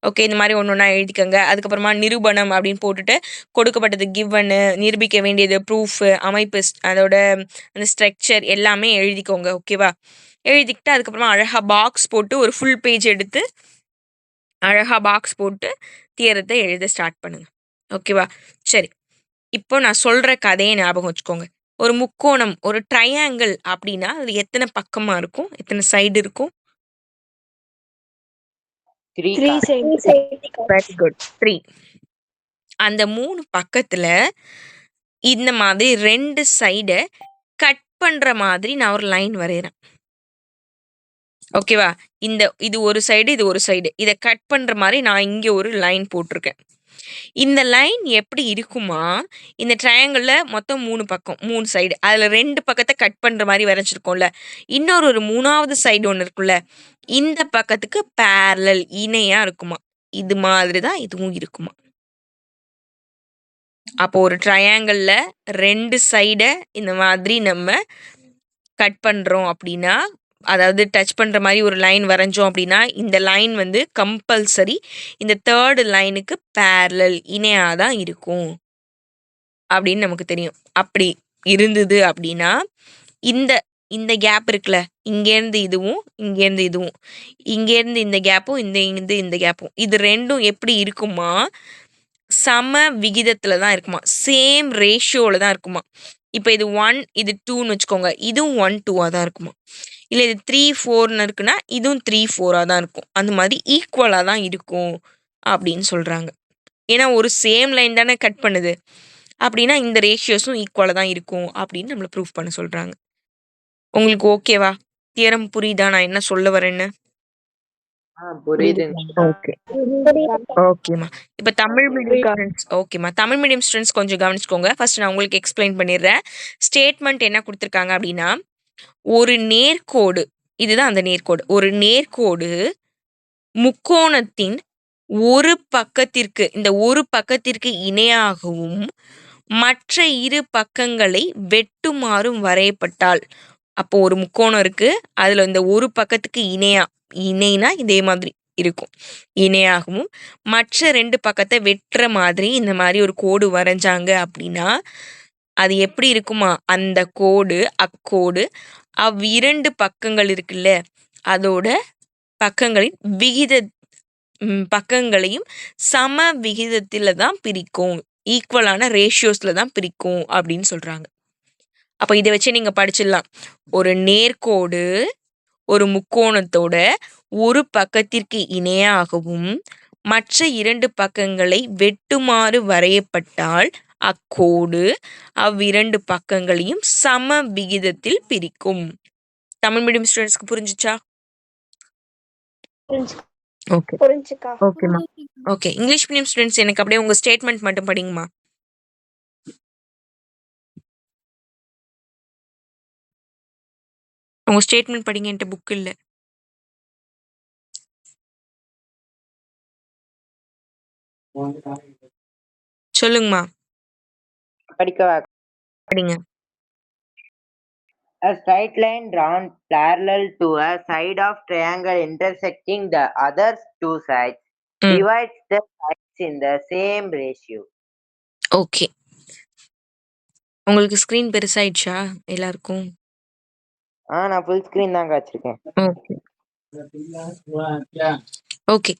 ஓகே. இந்த மாரி ஒண்ணு ஒண்ணா எழுதிக்கங்க. அதுக்கப்புறமா நிரூபணம் அப்படின்னு போட்டுட்டு, கொடுக்கப்பட்டது கிவன்னு, நிரூபிக்க வேண்டியது ப்ரூஃபு, அமைப்பு அதோட அந்த ஸ்ட்ரக்சர் எல்லாமே எழுதிக்கோங்க. ஓகேவா? எழுதிக்கிட்டு அதுக்கப்புறமா அழகா பாக்ஸ் போட்டு ஒரு ஃபுல் பேஜ் எடுத்து, அழகா பாக்ஸ் போட்டு தியரத்த எழுத ஸ்டார்ட் பண்ணுங்க. ஓகேவா? சரி. இப்போ நான் சொல்ற கதைய ஞாபகம் வச்சுக்கோங்க. ஒரு முக்கோணம், ஒரு ட்ரையாங்கிள் அப்படின்னா, அதுல எத்தன பக்கமா இருக்கும்? எத்தன சைடு இருக்கும்? 3 3 சைடு. Very good. 3. அந்த 3 பக்கத்துல இந்த மாதிரி 2 சைட கட் பண்ற மாதிரி நான் ஒரு லைன் வரையறேன். ஓகேவா? இது ஒரு சைடு, இது ஒரு சைடு. இத கட் பண்ற மாரி நான் இங்க ஒரு லைன் போட்டிருக்கேன். இந்த லைன் எப்படி இருக்குமா, இந்த ட்ரையாங்கிள்ல மொத்தம் 3 பக்கம், 3 சைடு. அதுல 2 பக்கத்த கட் பண்ற மாரி வரைஞ்சிருக்கோம்ல. ஒரு 3வது சைடு ஒண்ணு இருக்குல்ல, இந்த பக்கத்துக்கு பேரலல் இணையா இருக்குமா. இது மாதிரி தான் இதுவும் இருக்குமா. அப்போ ஒரு ட்ரையாங்கிள்ல 2 சைட இந்த மாதிரி நம்ம கட் பண்றோம் அப்படின்னா, அதாவது டச் பண்ற மாரி ஒரு லைன் வரைஞ்சோம் அப்படின்னா, இந்த லைன் வந்து கம்பல்சரி இந்த 3 லைனுக்கு பேரலல் இணையா தான் இருக்கும். அப்படின்னு நமக்கு தெரியும். அப்படி இருந்தது அப்படின்னா, இந்த இந்த கேப் இருக்குல்ல, இங்கேருந்து இதுவும், இங்கேருந்து இதுவும், இங்கேருந்து இந்த கேப்பும், இந்த கேப்பும். இது 2ம் எப்படி இருக்குமா, சம விகிதத்துல தான் இருக்குமா. சேம் ரேஷியோல தான் இருக்குமா. இப்ப இது 1, இது 2ன்னு வச்சுக்கோங்க. இதுவும் 1, 2ஆ தான் இருக்குமா. இல்ல இது 3, 4ன்னு இருக்குன்னா, இதுவும் 3, 4ஆ தான் இருக்கும். அந்த மாதிரி ஈக்குவலா தான் இருக்கும் அப்படின்னு சொல்றாங்க. ஏன்னா ஒரு சேம் லைன் தானே கட் பண்ணுது. அப்படின்னா இந்த ரேஷியோஸும் ஈக்குவலா தான் இருக்கும் அப்படின்னு நம்மள ப்ரூஃப் பண்ண சொல்றாங்க. உங்களுக்கு ஓகேவா? தியரம் புரியுதா நான் என்ன சொல்ல வரேன்னு? புரியுதுங்க. ஓகே. ஓகேம்மா. இப்ப தமிழ் மீடியம் ஸ்டூடண்ட்ஸ் ஓகேம்மா. தமிழ் மீடியம் ஸ்டூடண்ட்ஸ் கொஞ்சம் கவனிச்சுக்கோங்க. ஃபர்ஸ்ட் நான் உங்களுக்கு எக்ஸ்பிளைன் பண்ணிடுறேன். ஸ்டேட்மெண்ட் என்ன குடுத்துருக்காங்க அப்படின்னா, ஒரு நேர்க்கோடு இதுதான் அந்த நேர்க்கோடு. ஒரு நேர்க்கோடு முக்கோணத்தின் ஒரு பக்கத்திற்கு இந்த ஒரு பக்கத்திற்கு இணையாகவும், மற்ற இரு பக்கங்களை வெட்டுமாறும் வரையப்பட்டால், அப்போ ஒரு முக்கோணம் இருக்கு. அதுல இந்த ஒரு பக்கத்துக்கு இணைனா இதே மாதிரி இருக்கும். இணையாகவும், மற்ற 2 பக்கத்த வெட்டுற மாதிரி இந்த மாரி ஒரு கோடு வரைஞ்சாங்க அப்படின்னா, அது எப்படி இருக்குமா? அந்த கோடு, அக்கோடு அவ்விரண்டு பக்கங்கள் இருக்குல்ல, அதோட பக்கங்களின் பக்கங்களையும் சம விகிதத்தில தான் பிரிக்கும். ஈக்குவலான ரேஷியோஸ்ல தான் பிரிக்கும் அப்படின்னு சொல்றாங்க. அப்ப இத வச்சே நீங்க படிச்சிடலாம். ஒரு நேர்க்கோடு ஒரு முக்கோணத்தோட ஒரு பக்கத்திற்கு இணையாகவும் மற்ற 2 பக்கங்களை வெட்டுமாறு வரையப்பட்டால் அக்கோடு அவ்விரண்டு பக்கங்களையும் சம விகிதத்தில் பிரிக்கும். தமிழ் மீடியம் ஸ்டூடெண்ட்ஸ்க்கு புரிஞ்சுச்சா? ஓகே புரிஞ்சுக்கா. ஓகேம்மா. ஓகே, இங்கிலீஷ் மீடியம் ஸ்டூடெண்ட்ஸ் எனக்கு அப்படியே உங்க ஸ்டேட்மெண்ட் மட்டும் படிங்கம்மா. உங்க ஸ்டேட்மெண்ட் படிங்க, என்கிட்ட புக் இல்ல. சொல்லுங்கம்மா, படிக்கவா? படிங்க. A straight line drawn parallel to a side of triangle intersecting the other two sides divides the sides in the same ratio. Okay, உங்களுக்கு ஸ்கிரீன் பெருசாயிடுச்சா எல்லாருக்கும்? நான் ஃபுல் ஸ்கிரீன் தாங்க வச்சிருக்கேன். ஓகே ஓகே,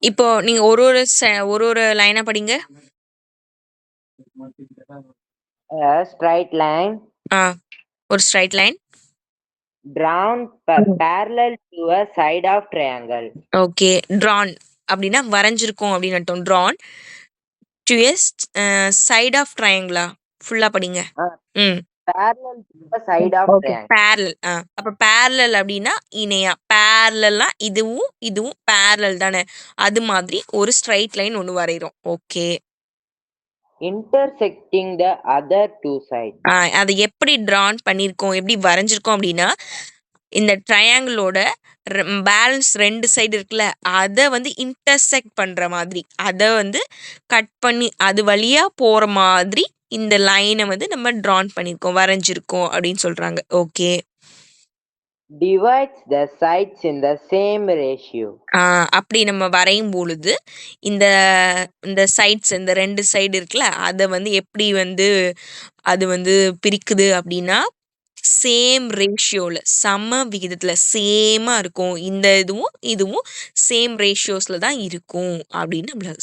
இப்போ நீங்க ஒரு ஒரு லைனா படிங்க. A straight line ஒரு straight line drawn parallel to a side of triangle. Okay, drawn அப்படின்னா வரைஞ்சிருக்கோம் அப்படின்னு அர்த்தம். drawn to a side of triangle ஃபுல்லா படிங்க. Parallel to a side of triangle. parallel அப்ப parallel அப்படின்னா இணையா. parallelனா இதுவும் இதுவும் parallel தானே, அது மாதிரி ஒரு ஸ்ட்ரைட் லைன் ஒன்று வரைகிறோம். Okay, intersecting the other two sides. அதை எப்படி drawn பண்ணியிருக்கோம், எப்படி வரைஞ்சிருக்கோம் அப்படின்னா, இந்த ட்ரையாங்கிளோட பேலன்ஸ் 2 சைடு இருக்குல்ல, அதை வந்து இன்டர்செக்ட் பண்ற மாதிரி, அதை வந்து கட் பண்ணி அது வழியா போற மாதிரி இந்த லைனை வந்து நம்ம drawn பண்ணியிருக்கோம், வரைஞ்சிருக்கோம் அப்படின்னு சொல்றாங்க. Okay, divides the sides in the same ratio. அப்படி நம்ம வரையும் பொழுது இந்த இந்த சைட்ஸ், இந்த 2 சைடு இருக்குல்ல, அதை வந்து எப்படி வந்து அது வந்து பிரிக்குது அப்படின்னா, சேம் ரேஷியோல சம விகிதத்துல சேமா இருக்கும். இந்த இதுவும் இதுவும் சேம் ரேஷியோஸ்ல தான் இருக்கும் அப்படின்னு நம்மள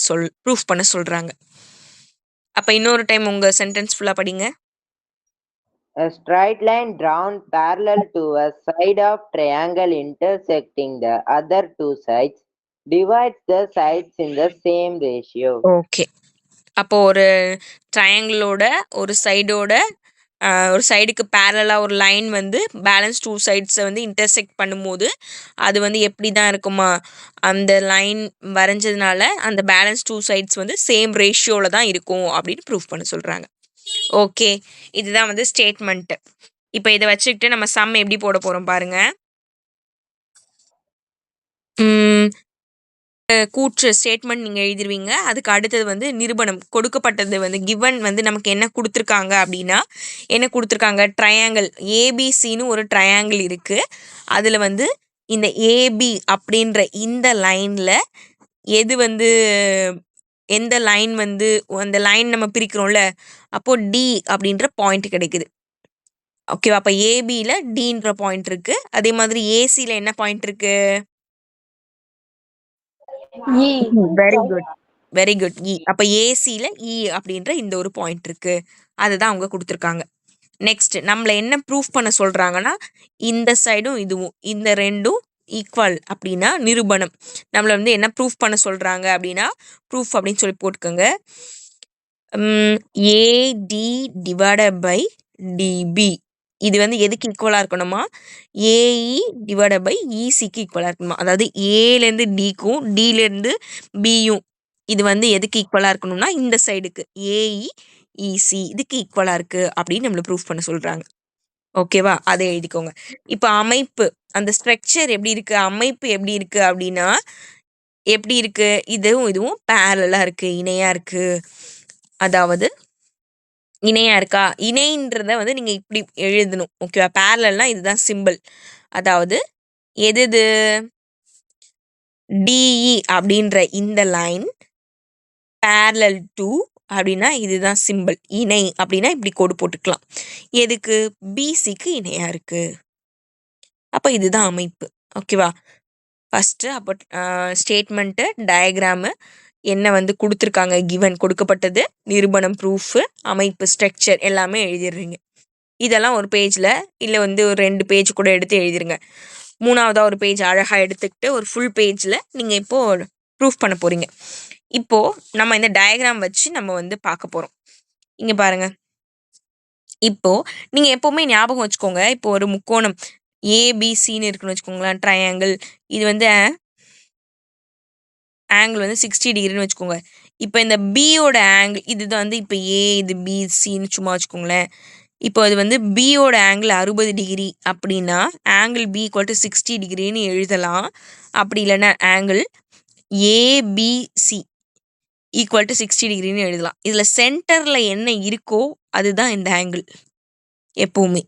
ப்ரூஃப் பண்ண சொல்றாங்க. அப்ப இன்னொரு டைம் உங்க சென்டென்ஸ் ஃபுல்லா படிங்க. A straight line drawn parallel to a side of triangle intersecting the other two sides divides the sides in the same ratio. Okay, அப்போ ஒரு ட்ரையாங்கிளோட ஒரு சைடோட ஒரு சைடுக்கு பேரலா ஒரு லைன் வந்து பேலன்ஸ் 2 சைட்ஸை வந்து இன்டர்செக்ட் பண்ணும்போது அது வந்து எப்படி தான் இருக்குமா, அந்த லைன் வரைஞ்சதுனால அந்த பேலன்ஸ் 2 சைட்ஸ் வந்து சேம் ரேஷியோவில் தான் இருக்கும் அப்படின்னு ப்ரூஃப் பண்ண சொல்கிறாங்க. ஓகே, இதுதான் வந்து ஸ்டேட்மெண்ட்டு. இப்போ இதை வச்சுக்கிட்டு நம்ம சம் எப்படி போட போகிறோம் பாருங்க. கூற்று ஸ்டேட்மெண்ட் நீங்கள் எழுதிருவீங்க. அதுக்கு அடுத்தது வந்து நிரூபணம். கொடுக்கப்பட்டது வந்து கிவன் வந்து நமக்கு என்ன கொடுத்துருக்காங்க அப்படின்னா, என்ன கொடுத்துருக்காங்க, ட்ரையாங்கிள் ஏபிசின்னு ஒரு ட்ரையாங்கிள் இருக்குது. அதில் வந்து இந்த ஏபி அப்படின்ற இந்த லைனில் எது வந்து எந்த லைன் வந்து அந்த லைன் நம்ம பிரிக்கிறோம்ல, அப்போது டி அப்படின்ற பாயிண்ட் கிடைக்குது. ஓகேவா? அப்போ ஏபியில் டின்ற பாயிண்ட் இருக்குது. அதே மாதிரி ஏசியில் என்ன பாயிண்ட் இருக்குது? வெரி குட், இ. அப்ப ஏசில இ அப்படின்ற இந்த ஒரு பாயிண்ட் இருக்கு, அதுதான் அவங்க கொடுத்துருக்காங்க. நெக்ஸ்ட் நம்மள என்ன ப்ரூஃப் பண்ண சொல்றாங்கன்னா, இந்த சைடும் இதுவும் இந்த ரெண்டும் ஈக்குவல் அப்படின்னா நிரூபணம். நம்மள வந்து என்ன ப்ரூஃப் பண்ண சொல்றாங்க அப்படின்னா, ப்ரூஃப் அப்படின்னு சொல்லி போட்டுக்கோங்க. ஏடி டிவைடட் பை டிபி இது வந்து எதுக்கு ஈக்குவலாக இருக்கணுமா, ஏஇ டிவைடட் பை இசிக்கு ஈக்குவலாக இருக்கணுமா. அதாவது ஏலேருந்து டிக்கும் டிலேருந்து பியும் இது வந்து எதுக்கு ஈக்குவலாக இருக்கணும்னா, இந்த சைடுக்கு ஏஇ இசி இதுக்கு ஈக்குவலாக இருக்குது அப்படின்னு நம்மளை ப்ரூஃப் பண்ண சொல்கிறாங்க. ஓகேவா? அதை எழுதிக்கோங்க. இப்போ அமைப்பு, அந்த ஸ்ட்ரக்சர் எப்படி இருக்குது, அமைப்பு எப்படி இருக்குது அப்படின்னா, எப்படி இருக்குது, இதுவும் பேரலாக இருக்குது, இணையாக இருக்குது. அதாவது இணையா இருக்கா, இணைன்றத வந்து நீங்க இப்படி எழுதணும். ஓகேவா? பேரலல்னா இதுதான் சிம்பிள். அதாவது எது டிஇ அப்படின்ற இந்த லைன் பேரலல் டு அப்படின்னா இதுதான் சிம்பிள். இணை அப்படின்னா இப்படி கோடு போட்டுக்கலாம். எதுக்கு? பிசிக்கு இணையா இருக்கு. அப்ப இதுதான் அமைப்பு. ஓகேவா? ஃபஸ்ட்டு அப்போ ஸ்டேட்மெண்ட்டு, டயக்ராமு என்ன வந்து கொடுத்துருக்காங்க, கிவன் கொடுக்கப்பட்டது, நிரூபணம் ப்ரூஃபு, அமைப்பு ஸ்ட்ரக்சர் எல்லாமே எழுதிடுறீங்க. இதெல்லாம் ஒரு பேஜில் இல்லை வந்து ஒரு 2 பேஜ் கூட எடுத்து எழுதிருங்க. 3வதா ஒரு பேஜ் அழகாக எடுத்துக்கிட்டு ஒரு ஃபுல் பேஜில் நீங்கள் இப்போது ப்ரூஃப் பண்ண போகிறீங்க. இப்போது நம்ம இந்த டயக்ராம் வச்சு நம்ம வந்து பார்க்க போகிறோம். இங்கே பாருங்கள். இப்போது நீங்கள் எப்போவுமே ஞாபகம் வச்சுக்கோங்க, இப்போ ஒரு முக்கோணம் ஏபிசின்னு இருக்குன்னு வச்சுக்கோங்களேன், ட்ரையாங்கிள். இது வந்து ஆங்கிள் வந்து 60 டிகிரின்னு வச்சுக்கோங்க. இப்போ இந்த பியோட ஆங்கிள் இது வந்து இப்போ ஏ, இது பி, சின்னு சும்மா வச்சுக்கோங்களேன். இப்போ அது வந்து பியோட ஆங்கிள் 60 டிகிரி அப்படின்னா ஆங்கிள் பி ஈக்குவல் டு 60 டிகிரின்னு எழுதலாம். அப்படி இல்லைன்னா ஆங்கிள் ஏபிசி ஈக்குவல் டு 60 டிகிரின்னு எழுதலாம். இதில் சென்டரில் என்ன இருக்கோ அதுதான் இந்த ஆங்கிள். எப்போவுமே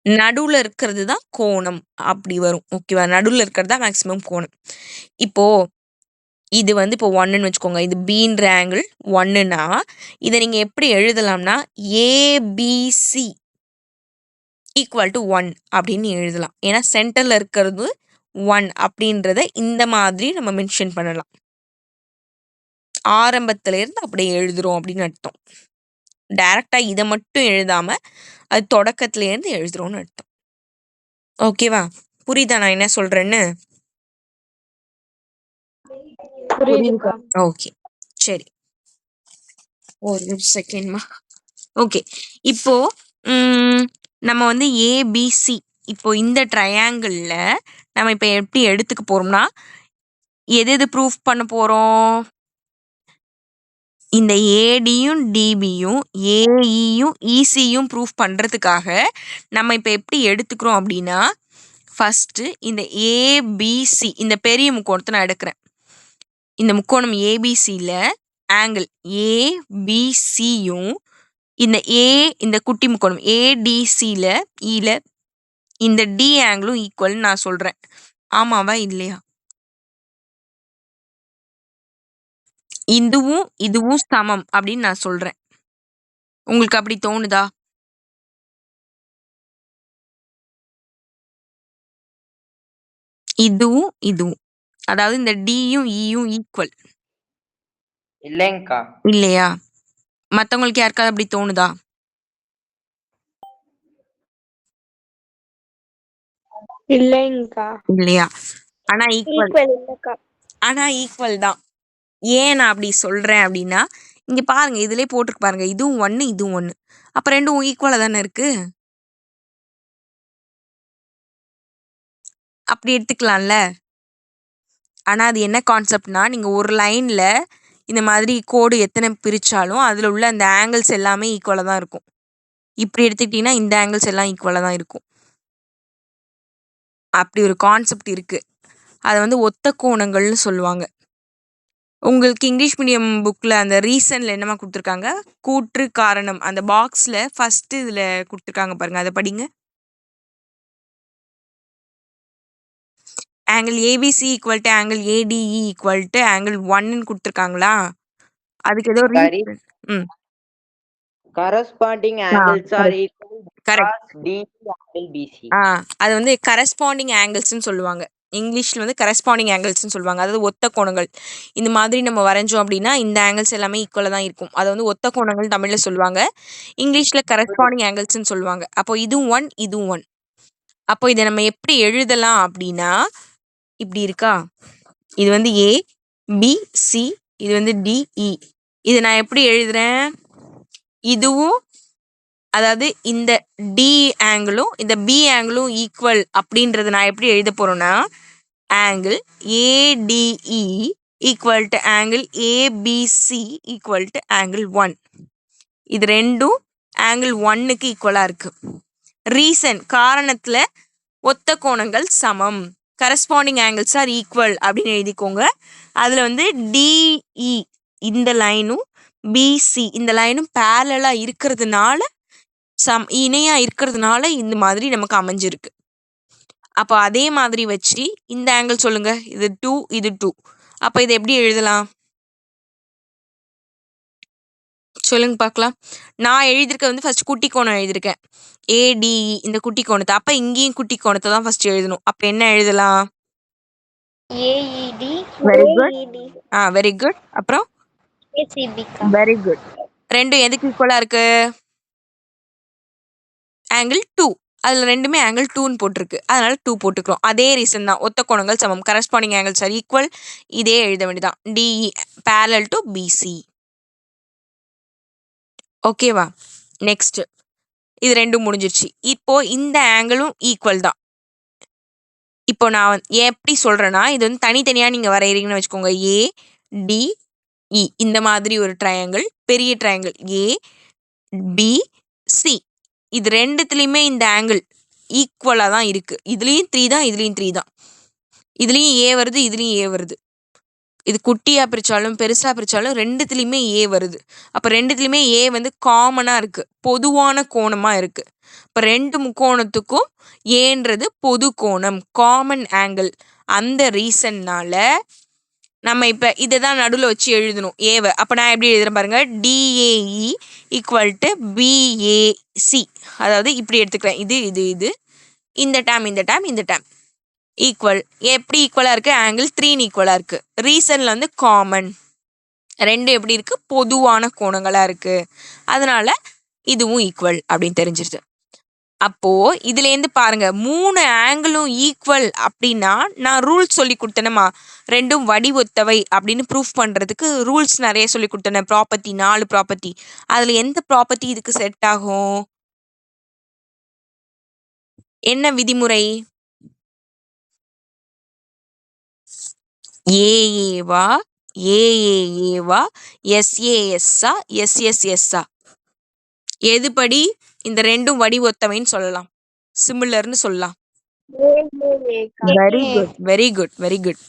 நடுவில் இருக்கிறது தான் கோணம் அப்படி வரும். ஓகேவா? நடுவில் இருக்கிறது தான் மேக்ஸிமம் கோணம். இப்போது இது வந்து இப்போ 1ன்னு வச்சுக்கோங்க. இது பீன்ற ஆங்கிள் 1ன்னா இதை நீங்கள் எப்படி எழுதலாம்னா ஏபிசி ஈக்குவல் டு 1 அப்படின்னு எழுதலாம். ஏன்னா சென்டரில் இருக்கிறது 1 அப்படின்றத இந்த மாதிரி நம்ம மென்ஷன் பண்ணலாம். ஆரம்பத்திலேருந்து அப்படியே எழுதுகிறோம் அப்படின்னு அர்த்தம். டைரெக்டாக இதை மட்டும் எழுதாமல் அது தொடக்கத்துலேருந்து எழுதுகிறோன்னு அர்த்தம். ஓகேவா? புரியுதா நான் என்ன சொல்கிறேன்னு? புரியுதுக்கா. ஓகே, சரி, ஒரு செகண்ட்மா. ஓகே, இப்போ நம்ம வந்து ஏபிசி இப்போ இந்த ட்ரையாங்கிளில் நம்ம இப்போ எப்படி எடுத்துக்க போகிறோம்னா எது ப்ரூஃப் பண்ண போகிறோம்? இந்த ஏடியும் டிபியும் ஏஇயும் இசியும் ப்ரூஃப் பண்ணுறதுக்காக நம்ம இப்போ எப்படி எடுத்துக்கிறோம் அப்படின்னா ஃபஸ்ட்டு இந்த ஏபிசி இந்த பெரிய முக்கோணத்தை நான் எடுக்கிறேன். இந்த முக்கோணம் ஏபிசியில் ஆங்கிள் ஏபிசியும் இந்த குட்டி முக்கோணம் ஏடிசியில் இல இந்த டி ஆங்கிளும் ஈக்குவல்னு நான் சொல்கிறேன். ஆமாவா இல்லையா? இதுவும் சமம் அப்படின்னு நான் சொல்கிறேன். உங்களுக்கு அப்படி தோணுதா? இதுவும் அதாவது இந்த டியும் இயும் ஈக்குவல் இல்லைங்கக்கா. இல்லையா? மற்றவங்களுக்கு யாருக்காவது அப்படி தோணுதா? இல்லைங்கக்கா. இல்லையா? ஆனா ஈக்குவல் இல்லக்கா. ஈக்குவல் தான். ஏன் நான் அப்படி சொல்றேன் அப்படின்னா இங்க பாருங்க, இதுலயே போட்டிருக்கு பாருங்க, இதுவும் 1 இதுவும் 1. அப்ப ரெண்டும் ஈக்குவலா தானே இருக்கு. அப்படி எடுத்துக்கலாம்ல. ஆனா அது என்ன கான்செப்ட்னா நீங்க ஒரு லைன்ல இந்த மாதிரி கோடு எத்தனை பிரிச்சாலும் அதுல உள்ள அந்த ஆங்கிள்ஸ் எல்லாமே ஈக்குவலா தான் இருக்கும். இப்படி எடுத்துக்கிட்டீங்கன்னா இந்த ஆங்கிள்ஸ் எல்லாம் ஈக்குவலா தான் இருக்கும். அப்படி ஒரு கான்செப்ட் இருக்கு. அதை வந்து ஒத்த கோணங்கள்னு சொல்லுவாங்க. உங்களுக்கு இங்கிலீஷ் மீடியம் புக்கில் அந்த ரீசனில் என்னமா கொடுத்துருக்காங்க, கூற்று காரணம் அந்த பாக்ஸில் ஃபஸ்ட்டு இதில் கொடுத்துருக்காங்க பாருங்க, அதை படிங்க. Angle ABC equal to angle ADE equal to angle 1ன்னு கொடுத்துருக்காங்களா? அதுக்கு ஏதோ reason. Corresponding angles are equal correct. because DE angle BC. அது வந்து கரஸ்பாண்டிங் ஆங்கிள்ஸ்ன்னு சொல்லுவாங்க. இங்கிலீஷில் வந்து கரஸ்பாண்டிங் ஆங்கிள்ஸ்ன்னு சொல்லுவாங்க. அதாவது ஒத்த கோணங்கள். இந்த மாதிரி நம்ம வரைஞ்சோம் அப்படின்னா இந்த ஆங்கிள்ஸ் எல்லாமே ஈக்குவலாக தான் இருக்கும். அதை வந்து ஒத்த கோணங்கள் தமிழில் சொல்லுவாங்க. இங்கிலீஷில் கரஸ்பாண்டிங் ஆங்கிள்ஸ்ன்னு சொல்லுவாங்க. அப்போ இதுவும் 1 இதுவும் 1. அப்போ இதை நம்ம எப்படி எழுதலாம் அப்படின்னா இப்படி இருக்கா, இது வந்து ஏ பி சி, இது வந்து டிஇ. இதை நான் எப்படி எழுதுறேன்? இதுவும் அதாவது இந்த டி ஆங்கிளும் இந்த பி ஆங்கிளும் ஈக்குவல் அப்படின்றத நான் எப்படி எழுத போறேன்னா angle ADE equal to angle ABC equal to angle 1. இது ரெண்டும் ஆங்கிள் 1க்கு ஈக்குவலாக இருக்கு. ரீசன் காரணத்தில் ஒத்த கோணங்கள் சமம், கரஸ்பாண்டிங் ஆங்கிள்ஸ் ஆர் ஈக்குவல் அப்படின்னு எழுதிக்கோங்க. அதில் வந்து டிஇ இந்த லைனும் பிசி இந்த லைனும் பேரலாக இருக்கிறதுனால இணையாக இருக்கிறதுனால இந்த மாதிரி நமக்கு அமைஞ்சிருக்கு. அப்போ அதே மாதிரி வச்சு இந்த ஆங்கிள் சொல்லுங்க, இது 2 இது 2. அப்போ இதை எப்படி எழுதலாம் சொல்லுங்க பார்க்கலாம். நான் எழுதியிருக்க வந்து ஃபர்ஸ்ட் குட்டி கோணம் எழுதியிருக்கேன், ஏடிஇ இந்த குட்டி கோணத்தை. அப்போ இங்கேயும் குட்டி கோணத்தை தான் ஃபர்ஸ்ட் எழுதணும். அப்போ என்ன எழுதலாம்? AED very good. AED very good. அப்புறம் ஏசிபிக்கா. Very good. ரெண்டும் எதுக்கு ஈக்குவலா இருக்கு? ஆங்கிள் 2. அதுல ரெண்டுமே ஆங்கிள் 2ன்னு போட்டிருக்கு, அதனால 2 போட்டுக்கிறோம். அதே ரீசன் தான், ஒத்த கோணங்கள் சமம், கரஸ்பாண்டிங் ஆங்கிள்ஸ் ஆர் ஈக்குவல். இதே எழுத வேண்டியதான், டிஇ parallel to பிசி. ஓகேவா? நெக்ஸ்ட், இது ரெண்டும் முடிஞ்சிருச்சு. இப்போ இந்த ஆங்கிளும் ஈக்குவல் தான். இப்போ நான் எப்படி சொல்றேன்னா, இது வந்து தனித்தனியா நீங்க வரையறீங்கன்னு வச்சுக்கோங்க. ஏ டி இ இந்த மாதிரி ஒரு ட்ரையாங்கிள், பெரிய ட்ரையாங்கிள் ஏ பி சி, இது ரெண்டுத்துலயுமே இந்த ஆங்கிள் ஈக்குவலா தான் இருக்கு. இதுலயும் 3 தான், இதுலயும் 3 தான். இதுலயும் ஏ வருது, இதுலயும் ஏ வருது. இது குட்டியா பிரிச்சாலும் பெருசா பிரிச்சாலும் ரெண்டுத்துலயுமே ஏ வருது. அப்ப ரெண்டுத்துலயுமே ஏ வந்து காமனா இருக்கு, பொதுவான கோணமா இருக்கு. இப்ப ரெண்டு முக்கோணத்துக்கும் ஏன்றது பொது கோணம், காமன் ஆங்கிள். அந்த ரீசன்னால நம்ம இப்ப இதைதான் நடுவில் வச்சு எழுதணும் ஏவை. அப்ப நான் எப்படி எழுதுறேன் பாருங்க, டிஏஇ ஈக்குவல் டு பிஏசி. அதாவது இப்படி எடுத்துக்கிறேன், இது இது இது, இந்த டேம் இந்த டேம் இந்த டேம் ஈக்குவல். எப்படி ஈக்குவலா இருக்கு? ஆங்கிள் 3 ஈக்குவலா இருக்கு. ரீசன்ல வந்து காமன், ரெண்டு எப்படி இருக்கு? பொதுவான கோணங்களா இருக்கு. அதனால இதுவும் ஈக்குவல் அப்படின்னு தெரிஞ்சிருச்சு. அப்போ இதுல இருந்து பாருங்க, 3 ஆங்கிளும் ஈக்குவல் அப்படின்னா நான் ரூல்ஸ் சொல்லி கொடுத்தேனமா, ரெண்டும் வடிவொத்தவை அப்படின்னு ப்ரூஃப் பண்றதுக்கு ரூல்ஸ் நிறைய சொல்லி கொடுத்தேன். Property 4 property. அதுல எந்த ப்ராப்பர்ட்டி இதுக்கு செட் ஆகும்? என்ன விதிமுறை? ஏஏவா ஏஏஏவா எஸ்ஏஎஸ்ஸா எஸ்எஸ்எஸ்ஸா? எதுபடி இந்த ரெண்டும் வடிவொத்தவைன்னு சொல்லலாம், சிமிலர்னு சொல்லலாம்? Very good, very good, very good.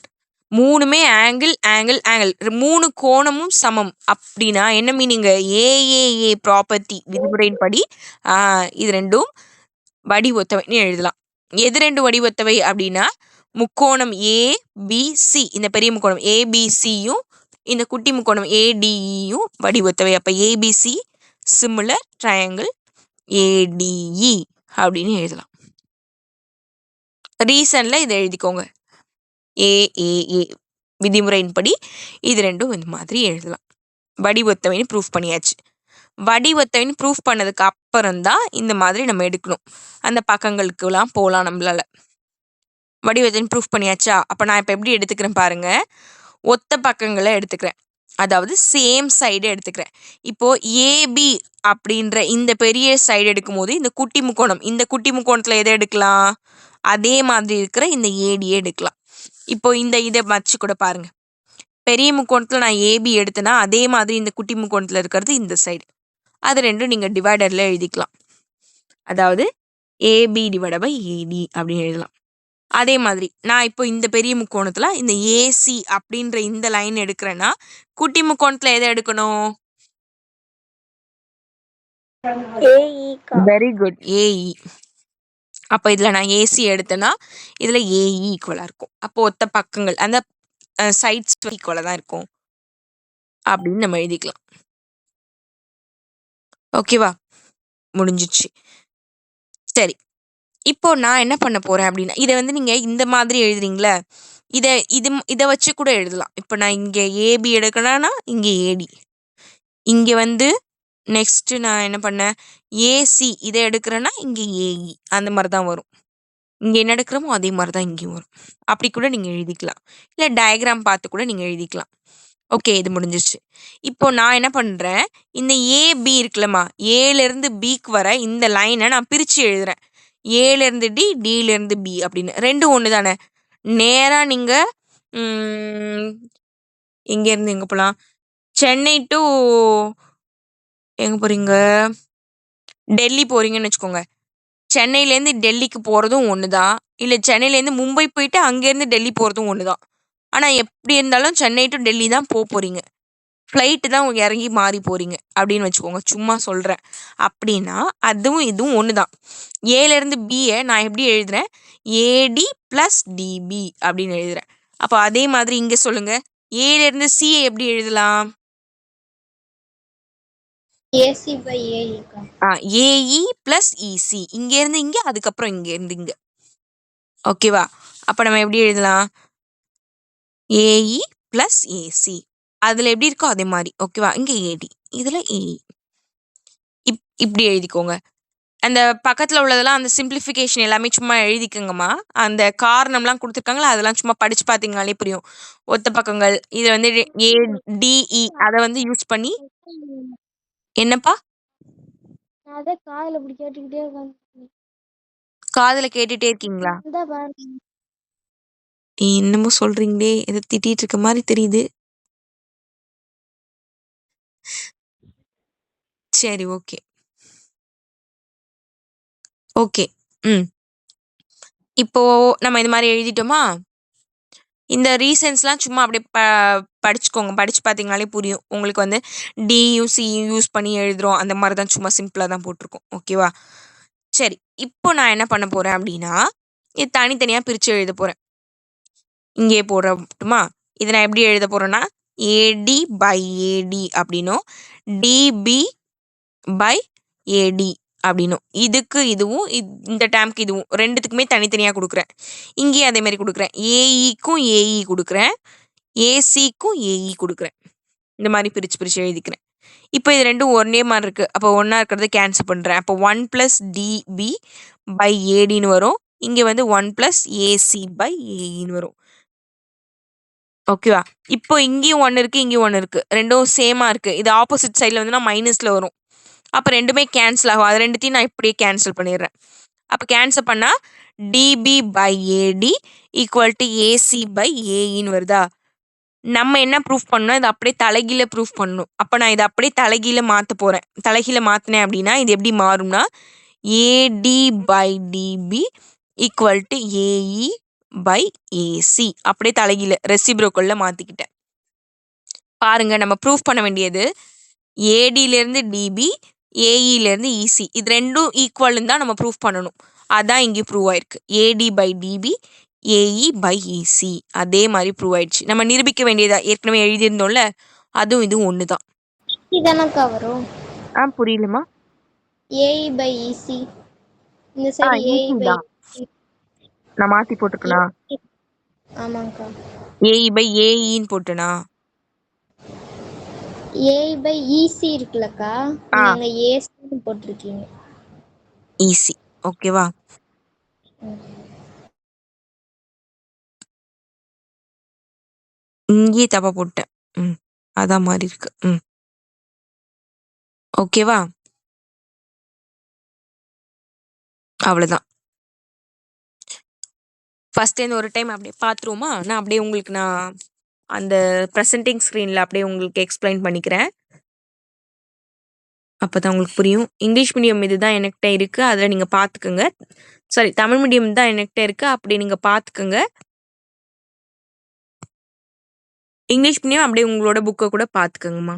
மூணுமே ஆங்கிள் ஆங்கிள் ஆங்கிள், 3 கோணமும் சமம். அப்படின்னா என்ன மீனிங்? ஏஏஏ ப்ராப்பர்ட்டி விதிமுறையின் படி இது ரெண்டும் வடிவொத்தவைன்னு எழுதலாம். எது ரெண்டு வடிவொத்தவை அப்படின்னா, முக்கோணம் ஏபிசி, இந்த பெரிய முக்கோணம் ஏபிசியும் இந்த குட்டி முக்கோணம் ஏடிஇயும் வடிவொத்தவை. அப்ப ஏபிசி சிமிலர் ட்ரையாங்கிள் ஏடிஇ அப்படின்னு எழுதலாம். ரீசன்ல இதை எழுதிக்கோங்க, ஏஏஏ விதிமுறையின்படி இது ரெண்டும் இந்த மாதிரி எழுதலாம். வடிவொத்தவைன்னு ப்ரூஃப் பண்ணியாச்சு. வடிவொத்தவைன்னு ப்ரூஃப் பண்ணதுக்கு அப்புறம் தான் இந்த மாதிரி நம்ம எடுக்கணும். அந்த பக்கங்களுக்குலாம் போகலாம் நம்மளால. வடிவத்தைன்னு ப்ரூஃப் பண்ணியாச்சா? அப்போ நான் இப்போ எப்படி எடுத்துக்கிறேன் பாருங்க, ஒத்த பக்கங்களை எடுத்துக்கிறேன், அதாவது சேம் சைடு எடுத்துக்கிறேன். இப்போ ஏபி அப்படின்ற இந்த பெரிய சைடு எடுக்கும்போது இந்த குட்டி முக்கோணம், இந்த குட்டி முக்கோணத்தில் எதை எடுக்கலாம்? அதே மாதிரி இருக்கிற இந்த ஏடியே எடுக்கலாம். இப்போ இந்த இதை வச்சு கூட பாருங்க, பெரிய முக்கோணத்தில் நான் ஏபி எடுத்தேன்னா அதே மாதிரி இந்த குட்டி முக்கோணத்தில் இருக்கிறது இந்த சைடு, அது ரெண்டும் நீங்கள் டிவைடரில் எழுதிக்கலாம். அதாவது ஏபி டிவைட் பை ஏடி அப்படின்னு எழுதலாம். அதே மாதிரி நான் இப்போ இந்த பெரிய முக்கோணத்தில் இந்த ஏசி அப்படின்ற இந்த லைன் எடுக்கிறேன்னா குட்டி முக்கோணத்தில் எதை எடுக்கணும்? Very good, AE. அப்போ இதில் நான் ஏசி எடுத்தேன்னா இதில் ஏஇ ஈக்குவலாக இருக்கும். அப்போ ஒத்த பக்கங்கள் அந்த சைட்ஸ் ஈக்குவலாக தான் இருக்கும் அப்படின்னு நம்ம எழுதிக்கலாம். ஓகேவா? முடிஞ்சிச்சு. சரி, இப்போ நான் என்ன பண்ண போறேன் அப்படின்னா, இதை வந்து நீங்க இந்த மாதிரி எழுதுறீங்களா, இதை வச்சு கூட எழுதலாம். இப்போ நான் இங்க ஏபி எடுக்கணும்னா இங்க ஏடி, இங்க வந்து நெக்ஸ்ட் நான் என்ன பண்ணேன், ஏசி இதை எடுக்கிறேன்னா இங்க ஏஇ, அந்த மாதிரி தான் வரும். இங்க என்ன எடுக்கிறோமோ அதே மாதிரி தான் இங்கேயும் வரும். அப்படி கூட நீங்க எழுதிக்கலாம், இல்லை டயக்ராம் பார்த்து கூட நீங்க எழுதிக்கலாம். ஓகே, இது முடிஞ்சிருச்சு. இப்போ நான் என்ன பண்றேன், இந்த ஏபி இருக்குல்லம்மா, ஏலேருந்து பிக்கு வர இந்த லைனை நான் பிரிச்சு எழுதுறேன். ஏலேருந்து டி, டிலேருந்து பி அப்படின்னு. ரெண்டும் ஒன்று தானே. நேராக நீங்கள் இங்கேருந்து எங்கே போகலாம், சென்னை டு எங்கே போகிறீங்க, டெல்லி போகிறீங்கன்னு வச்சுக்கோங்க. சென்னையிலேருந்து டெல்லிக்கு போகிறதும் ஒன்று தான், இல்லை சென்னையிலேருந்து மும்பை போயிட்டு அங்கேருந்து டெல்லி போகிறதும் ஒன்று தான். ஆனால் எப்படி இருந்தாலும் சென்னை டு டெல்லி தான் போகிறீங்க, ஃப்ளைட்டு தான் இறங்கி மாறி போகிறீங்க அப்படின்னு வச்சுக்கோங்க, சும்மா சொல்கிறேன். அப்படின்னா அதுவும் இதுவும் ஒன்று தான். ஏலேருந்து பியை நான் எப்படி எழுதுறேன், ஏடி ப்ளஸ் டிபி அப்படின்னு எழுதுறேன். அப்போ அதே மாதிரி இங்கே சொல்லுங்கள், ஏலேருந்து சியை எப்படி எழுதலாம்? ஏசி பை ஏஇக்கா. ஏஇ ப்ளஸ் இசி, இங்கேருந்து இங்கே, அதுக்கப்புறம் இங்கேருந்து இங்கே. ஓகேவா? அப்போ நம்ம எப்படி எழுதலாம், ஏஇ ப்ளஸ் ஏசி. அதில் எப்படி இருக்கோ அதே மாதிரி ஓகேவா. இங்கே ஏடி, இதில் ஏஇ. இப்படி எழுதிக்கோங்க. அந்த பக்கத்தில் உள்ளதெல்லாம் அந்த சிம்பிளிஃபிகேஷன் எல்லாமே சும்மா எழுதிக்கோங்கம்மா. அந்த காரணம்லாம் கொடுத்துருக்காங்களா அதெல்லாம் சும்மா படித்து பார்த்தீங்கனாலே புரியும். ஒத்த பக்கங்கள் இதில் வந்து ஏடிஇ அதை வந்து யூஸ் பண்ணி. என்னப்பா? அதான் காதுல இப்படி கேட்டுக்கிட்டே உட்காந்து காதில் கேட்டுகிட்டே இருக்கீங்களா? பாருங்க. என்னமோ சொல்கிறீங்களே, எதை திட்டிகிட்டு இருக்க மாதிரி தெரியுது. சரி, ஓகே ஓகே. இப்போ நம்ம இது மாதிரி எழுதிட்டோமா? இந்த ரீசன்ஸ்லாம் சும்மா அப்படியே படிச்சுக்கோங்க. படித்து பார்த்தீங்கனாலே புரியும் உங்களுக்கு. வந்து டியும் சியும் யூஸ் பண்ணி எழுதுகிறோம் அந்த மாதிரி தான், சும்மா சிம்பிளாக தான் போட்டிருக்கோம் ஓகேவா. சரி, இப்போ நான் என்ன பண்ண போகிறேன் அப்படின்னா இது தனித்தனியாக பிரித்து எழுத போகிறேன். இங்கே போடட்டுமா? இதை நான் எப்படி எழுத போகிறேன்னா ஏடி பை ஏடி அப்படின்னும் டிபி பை ஏடி அப்படின்னும். இதுக்கு இதுவும் இந்த டேம்க்கு இதுவும் ரெண்டுத்துக்குமே தனித்தனியாக கொடுக்குறேன். இங்கேயும் அதே மாதிரி கொடுக்குறேன். ஏஇக்கும் ஏஇ கொடுக்குறேன், ஏசிக்கும் ஏஇ கொடுக்குறேன். இந்த மாதிரி பிரித்து எழுதிக்கிறேன். இப்போ இது ரெண்டும் ஒரே மாதிரி இருக்குது. அப்போ ஒன்றா இருக்கிறத கேன்சல் பண்ணுறேன். அப்போ 1 + டிபி பை ஏடின்னு வரும். இங்கே வந்து 1 + ஏசி பை ஏஇன்னு வரும் ஓகேவா. இப்போ இங்கேயும் 1 இருக்குது, இங்கேயும் 1 இருக்குது, ரெண்டும் சேமாக இருக்குது. இது ஆப்போசிட் சைடில் வந்துன்னா மைனஸில் வரும். அப்போ ரெண்டுமே கேன்சல் ஆகும். அது ரெண்டுத்தையும் நான் இப்படியே கேன்சல் பண்ணிடுறேன். அப்போ கேன்சல் பண்ணால் DB by AD equal to AC by ஏஇன்னு வருதா. நம்ம என்ன ப்ரூஃப் பண்ணணும், இதை அப்படியே தலைகீழ ப்ரூஃப் பண்ணணும். அப்போ நான் இதை அப்படியே தலைகீழ மாற்ற போகிறேன். தலைகீழ மாற்றினேன் அப்படின்னா இது எப்படி மாறும்னா AD by DB equal to AE by AC. அப்படியே தலைகீழ ரெசிப்ரோக்கல்ல மாற்றிக்கிட்டேன். பாருங்க, நம்ம ப்ரூஃப் பண்ண வேண்டியது ஏடியிலேருந்து டிபி, ஏஇலேருந்து இசி, இது ரெண்டும் ஈக்குவல்னு தான் நம்ம ப்ரூஃப் பண்ணணும். அதான் இங்கே ப்ரூவ் ஆயிருக்கு. AD by DB AE by EC அதே மாதிரி ப்ரூவ் ஆயிடுச்சு. நம்ம நிரூபிக்க வேண்டியதா ஏற்கனவே எழுதியிருந்தோம்ல, அதுவும் இதுவும் ஒன்று தான். இதானக்கா வரும்? புரியலமா? ஏஇ பை இசி இந்த சைடு ஏஇ பை தான் நான் மாற்றி போட்டுக்கணா? ஆமாங்கக்கா. ஏஇ பை ஏஇன்னு போட்டுனா ஏஇ பை இசி இருக்குல்லக்கா, நீங்க ஏசின்னு போட்டிருக்கீங்க. ஈஸி ஓகேவா. இங்கே தப்பா போட்டேன். அதான் மாதிரி இருக்கு. ஓகேவா. அவ்வளோதான். ஃபஸ்ட்டு ஒரு டைம் அப்படியே பார்த்துருவோமா? நான் அப்படியே உங்களுக்கு அந்த ப்ரெசென்டிங் ஸ்க்ரீனில் அப்படியே உங்களுக்கு எக்ஸ்பிளைன் பண்ணிக்கிறேன். அப்போ தான் உங்களுக்கு புரியும். இங்கிலீஷ் மீடியம் இது தான் என்கிட்ட இருக்குது, அதில் நீங்கள் பார்த்துக்குங்க. சாரி, தமிழ் மீடியம் தான் என்கிட்ட இருக்குது, அப்படி நீங்கள் பார்த்துக்குங்க. இங்கிலீஷ் மீடியம் அப்படியே உங்களோட புக்கை கூட பார்த்துக்கோங்கம்மா.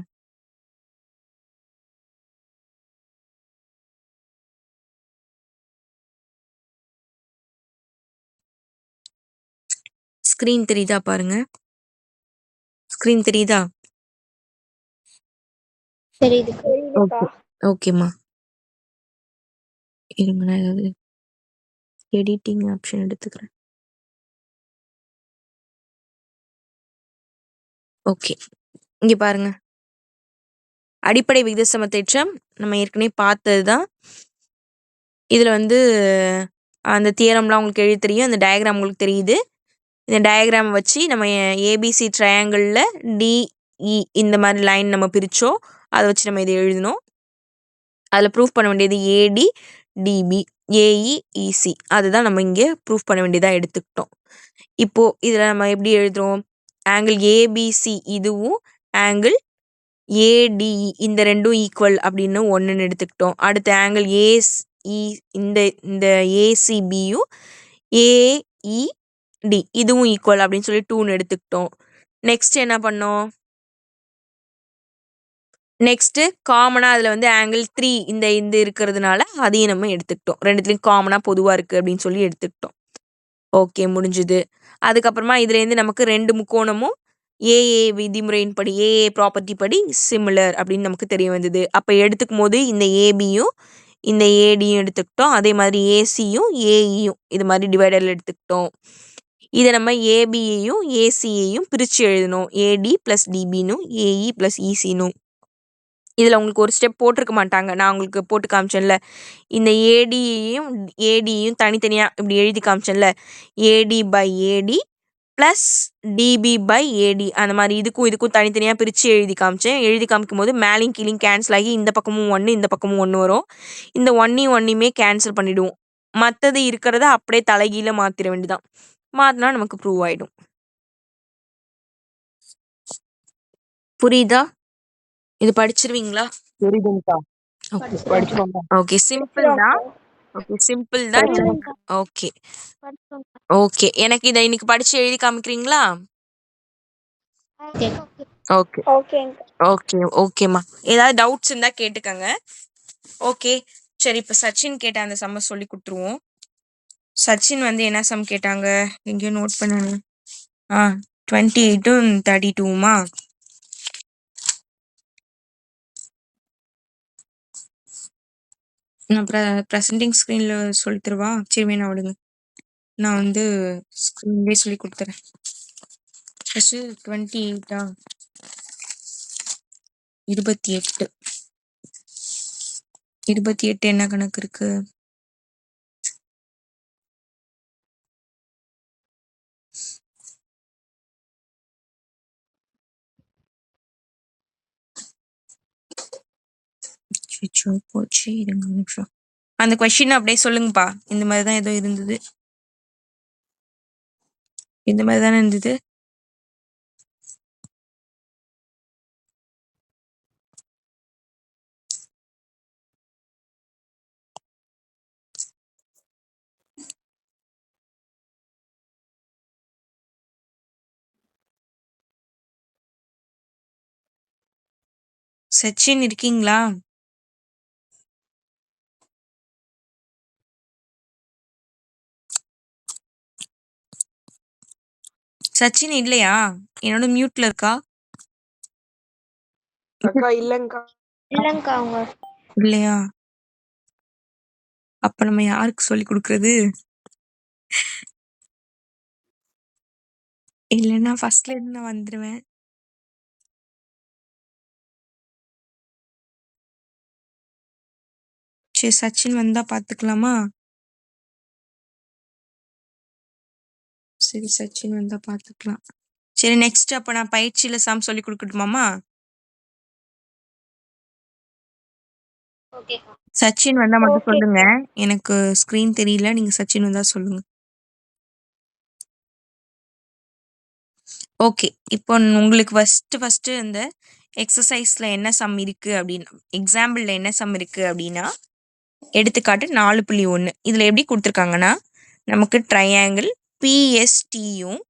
ஸ்க்ரீன் தெரியுதா பாருங்க. ஸ்க்ரீன் தெரியுதா? தெரியுது. ஓகேம்மா. இருங்க, நான் ஏதாவது எடிட்டிங் ஆப்ஷன் எடுத்துக்கிறேன். ஓகே, இங்கே பாருங்க. அடிப்படை விகித சம தேற்றம் நம்ம ஏற்கனவே பார்த்தது தான். இதில் வந்து அந்த தியரம்லாம் உங்களுக்கு எழுதி தெரியும், அந்த டயக்ராம் உங்களுக்கு தெரியுது. இந்த டயக்ராம் வச்சு நம்ம ஏபிசி ட்ரையாங்கிளில் டிஇ இந்த மாதிரி லைன் நம்ம பிரித்தோம், அதை வச்சு நம்ம இதை எழுதணும். அதில் ப்ரூஃப் பண்ண வேண்டியது ஏடி டிபி ஏஇ இசி, அதுதான் நம்ம இங்கே ப்ரூஃப் பண்ண வேண்டியதாக எடுத்துக்கிட்டோம். இப்போது இதில் நம்ம எப்படி எழுதுகிறோம்? ஆங்கிள் ஏபிசி இதுவும் ஆங்கிள் ஏடிஇ இந்த ரெண்டும் ஈக்குவல் அப்படின்னு ஒன்றுன்னு எடுத்துக்கிட்டோம். அடுத்து ஆங்கிள் ஏஇ இந்த ஏசிபியும் ஏஇடி இதுவும் ஈக்குவல் அப்படின்னு சொல்லி 2ன்னு எடுத்துக்கிட்டோம். நெக்ஸ்ட் என்ன பண்ணோம்? நெக்ஸ்ட்டு காமனாக அதில் வந்து ஆங்கிள் 3 இந்த இருக்கிறதுனால அதையும் நம்ம எடுத்துக்கிட்டோம். ரெண்டுத்துலேயும் காமனாக பொதுவாக இருக்குது அப்படின்னு சொல்லி எடுத்துக்கிட்டோம். ஓகே, முடிஞ்சுது. அதுக்கப்புறமா இதுலேருந்து நமக்கு 2 முக்கோணமும் ஏஏ விதிமுறையின் படி ஏஏ ப்ராப்பர்ட்டி படி சிமிலர் அப்படின்னு நமக்கு தெரிய வந்தது. அப்போ எடுத்துக்கும் போது இந்த ஏபியும் இந்த ஏடியும் எடுத்துக்கிட்டோம். அதே மாதிரி ஏசியும் ஏஇயும் இது மாதிரி டிவைடரில் எடுத்துக்கிட்டோம். இதை நம்ம ஏபியையும் ஏசியையும் பிரித்து எழுதணும். ஏடி ப்ளஸ் டிபினும் ஏஇ ப்ளஸ் இசினும். இதில் உங்களுக்கு ஒரு ஸ்டெப் போட்டிருக்க மாட்டாங்க, நான் உங்களுக்கு போட்டு காமிச்சேன்ல. இந்த ஏடியையும் தனித்தனியாக இப்படி எழுதி காமிச்சேன்ல. AD by AD plus DB by AD, அந்த மாதிரி இதுக்கும் தனித்தனியாக பிரித்து எழுதி காமிச்சேன். எழுதி காமிக்கும் போது மேலேயும் கீழேயும் கேன்சல் ஆகி இந்த பக்கமும் 1 இந்த பக்கமும் 1 வரும். இந்த 1யுமே கேன்சல் பண்ணிவிடுவோம். மற்றது இருக்கிறத அப்படியே தலைகீழ மாற்றிட வேண்டியதான். மாற்றினா நமக்கு ப்ரூவ் ஆகிடும். புரியுதா? இது படிச்சிருவீங்களா? தெரியுதுங்கக்கா. ஓகே படிச்சோம்க்கா. ஓகே சிம்பிள் தான். ஓகே சிம்பிள் தான். ஓகே ஓகே எனக்கு இதை இன்னைக்கு படிச்சு எழுதி காமிக்கிறீங்களா? ஓகே ஓகே ஓகேங்க. ஓகே ஓகேம்மா. ஏதாவது டவுட்ஸ் இருந்தா கேட்டுக்கங்க. ஓகே சரி, இப்போ சச்சின் கேட்ட அந்த சம்ம சொல்லி கொடுத்துருவோம். சச்சின் வந்து என்ன சம் கேட்டாங்க, எங்கேயோ நோட் பண்ணாங்க. 28ம் 32மா? நான் ப்ரெசென்டிங் ஸ்க்ரீனில் சொல்லி தருவா? சரி வேணா விடுங்க, நான் வந்து ஸ்க்ரீன்லேயே சொல்லி கொடுத்துறேன். ஃபஸ்ட்டு 28ஆ 28 28 என்ன கணக்கு இருக்கு? அச்சச்சோ, போச்சு, இருங்க ஒரு நிமிஷம். அந்த கொஸ்டின் அப்படியே சொல்லுங்கப்பா. இந்த மாதிரி தான் ஏதோ இருந்தது. இந்த மாதிரி தானே இருந்தது. சச்சின் இருக்கீங்களா? சச்சின் இல்லையா? என்னோட மியூட்ல இருக்கா? அக்கா இல்லங்கா. இல்லங்கா அவங்க இல்லையா? அப்ப நம்ம யாருக்கு சொல்லி கொடுக்கறது? இல்லைன்னா ஃபர்ஸ்ட்ல இருந்து நான் வந்துருவேன். சரி, சச்சின் வந்தா பாத்துக்கலாமா? சரி, சச்சின் வந்தா பாத்துக்கலாம். சரி, நெக்ஸ்ட் அப்ப நான் பயிற்சியில சம் சொல்லி கொடுக்கட்டுமாமா? ஓகேக்கா. சச்சின் வந்தா மட்டும் ஓகே. சொல்லுங்க, எனக்கு ஸ்கிரீன் தெரியல. நீங்க சச்சின் வந்தா சொல்லுங்க. ஓகே, இப்போ உங்களுக்கு ஃபர்ஸ்ட் இந்த எக்ஸசைஸ்ல என்ன சம் இருக்கு அப்படின்னா, எக்ஸாம்பிள்ல என்ன சம் இருக்கு அப்படின்னா, எடுத்துக்காட்டு 4.1 இதுல எப்படி கொடுத்துருக்காங்கன்னா, நமக்கு ட்ரையாங்கிள் பிஎஸ்டியும்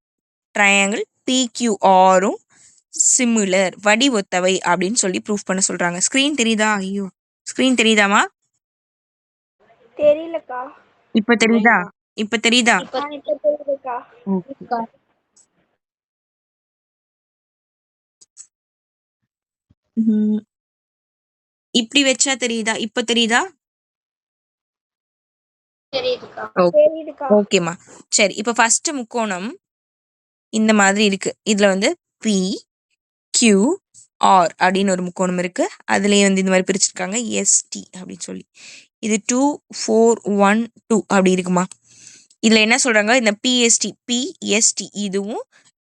ட்ரையாங்கிள் பிக்யூஆரும் சிமிலர் வடி ஒத்தவை அப்படின்னு சொல்லி ப்ரூஃப் பண்ண சொல்றாங்க. ஸ்கிரீன் தெரியுதா? ஐயோ, ஸ்கிரீன் தெரியுதாமா? தெரியலக்கா. இப்ப தெரியுதா? இப்ப தெரியுதா? இப்ப இப்ப தெரியுதுக்கா. இருக்கா? ம், இப்படி வச்சா தெரியுதா? இப்ப தெரியுதா? தெரியுதுக்கா. ஓகே தெரியுதுக்கா. ஓகேம்மா. சரி, இப்போ ஃபர்ஸ்ட் முக்கோணம் இந்த மாதிரி இருக்கு. இதுல வந்து பி கியூ ஆர் அப்படின்னு ஒரு முக்கோணம் இருக்கு. அதுலயே வந்து இந்த மாதிரி பிரிச்சிருக்காங்க எஸ்டி அப்படின்னு சொல்லி. இது 2 4 1 2 அப்படி இருக்குமா? இதுல என்ன சொல்றாங்க, இந்த பிஎஸ்டி இதுவும்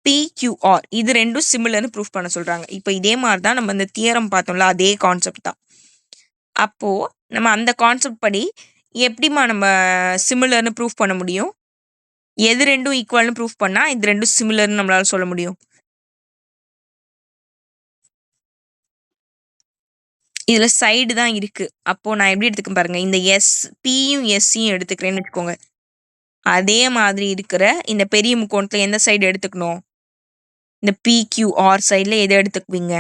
பிக்யூஆர் இது ரெண்டும் சிமிலர்னு ப்ரூஃப் பண்ண சொல்றாங்க. இப்போ இதே மாதிரி தான் நம்ம இந்த தியரம் பார்த்தோம்ல, அதே கான்செப்ட் தான். அப்போ நம்ம அந்த கான்செப்ட் படி எப்படிமா நம்ம சிமிலர்னு ப்ரூஃப் பண்ண முடியும்? எது ரெண்டும் ஈக்குவல்னு ப்ரூஃப் பண்ணா இது ரெண்டும் சிமிலர்னு நம்மளால சொல்ல முடியும்? இதுல சைடு தான் இருக்கு. அப்போ நான் எப்படி எடுத்துக்க பாருங்க, இந்த பியும் எஸ்சியும் எடுத்துக்கிறேன்னு வச்சுக்கோங்க. அதே மாதிரி இருக்கிற இந்த பெரிய முக்கோணத்துல எந்த சைடு எடுத்துக்கணும்? இந்த பிக்யூஆர் சைடுல எதை எடுத்துக்குவீங்க?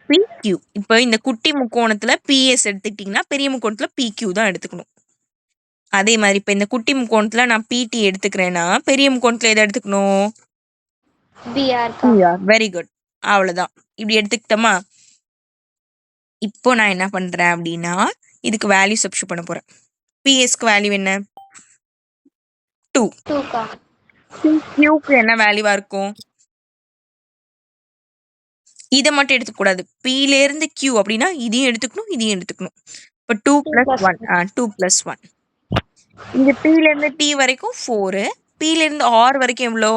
பிக்யூ. இப்போ இந்த குட்டி முக்கோணத்துல பிஎஸ் எடுத்துக்கிட்டீங்கன்னா பெரிய முக்கோணத்துல பிக்யூ தான் எடுத்துக்கணும். அதே மாதிரி இப்போ இந்த குட்டி முக்கோணத்துல நான் பிடி எடுத்துக்கிறேன்னா பெரிய முக்கோணத்துல எதை எடுத்துக்கணும்? பிஆர்க்கா. வெரி குட், அவ்வளவுதான். இப்படி எடுத்துக்கிட்டோமா? இப்போ நான் என்ன பண்றேன் அப்படின்னா, இதுக்கு வேல்யூ சப்ஸ்டிட்யூட் பண்ண போறேன். பிஎஸ்க்கு வேல்யூ என்ன? 2. 2க்கா. பிக்யூக்கு என்ன வேல்யூவா இருக்கும்? இதை மட்டும் எடுத்துக்கூடாது. பில இருந்து கியூ அப்படின்னா இதையும் எடுத்துக்கணும், இதையும் எடுத்துக்கணும். இப்போ 2 + 1 2 + 1. இங்க பில இருந்து டி வரைக்கும் 4, பில இருந்து ஆர் வரைக்கும் எவ்வளோ?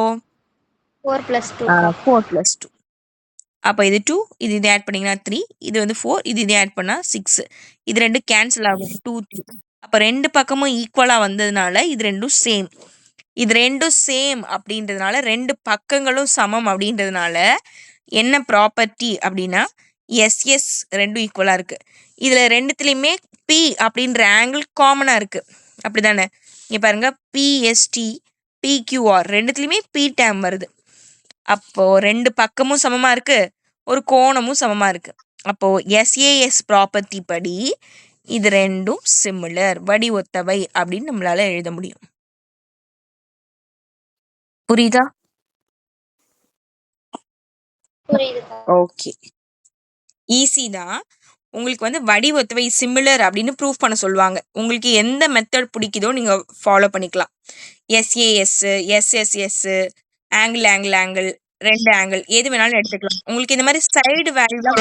4 + 2க்கா. 4 + 2. அப்போ இது 2, இது ஆட் பண்ணீங்கன்னா 3, இது வந்து 4, இது ஆட் பண்ணா 6. இது ரெண்டும் கேன்சல் ஆகும் 2 3. அப்போ ரெண்டு பக்கமும் ஈக்குவலா வந்ததுனால இது ரெண்டும் சேம். இது ரெண்டும் சேம் அப்படின்றதுனால ரெண்டு பக்கங்களும் சமம் அப்படின்றதுனால என்ன ப்ராப்பர்ட்டி அப்படின்னா எஸ்எஸ் ரெண்டும் ஈக்குவலா இருக்கு. இதுல ரெண்டுத்துலயுமே பி அப்படின்ற ஆங்கிள் காமனா இருக்கு. அப்படிதானே? இங்க பாருங்க, பிஎஸ்டி பிக்யூஆர் ரெண்டுத்துலயுமே பி டேம் வருது. அப்போ ரெண்டு பக்கமும் சமமா இருக்கு, ஒரு கோணமும் சமமா இருக்கு. அப்போ எஸ்ஏஎஸ் ப்ராப்பர்ட்டி படி இது ரெண்டும் சிமிலர், வடி ஒத்தவை அப்படின்னு நம்மளால எழுத முடியும். புரியுதா? புரியுதுக்கா. ஓகே, ஈஸி தான். உங்களுக்கு வந்து வடி ஒத்தவை சிமிலர் அப்படின்னு ப்ரூவ் பண்ண சொல்லுவாங்க. உங்களுக்கு எந்த மெத்தட் பிடிக்குதோ நீங்க ஃபாலோ பண்ணிக்கலாம். SAS, SSS, angle angle angle, ரெண்டு ஆங்கிள் எது வேணாலும் எடுத்துக்கலாம். உங்களுக்கு இந்த மாதிரி சைடு வேல்யூலாம்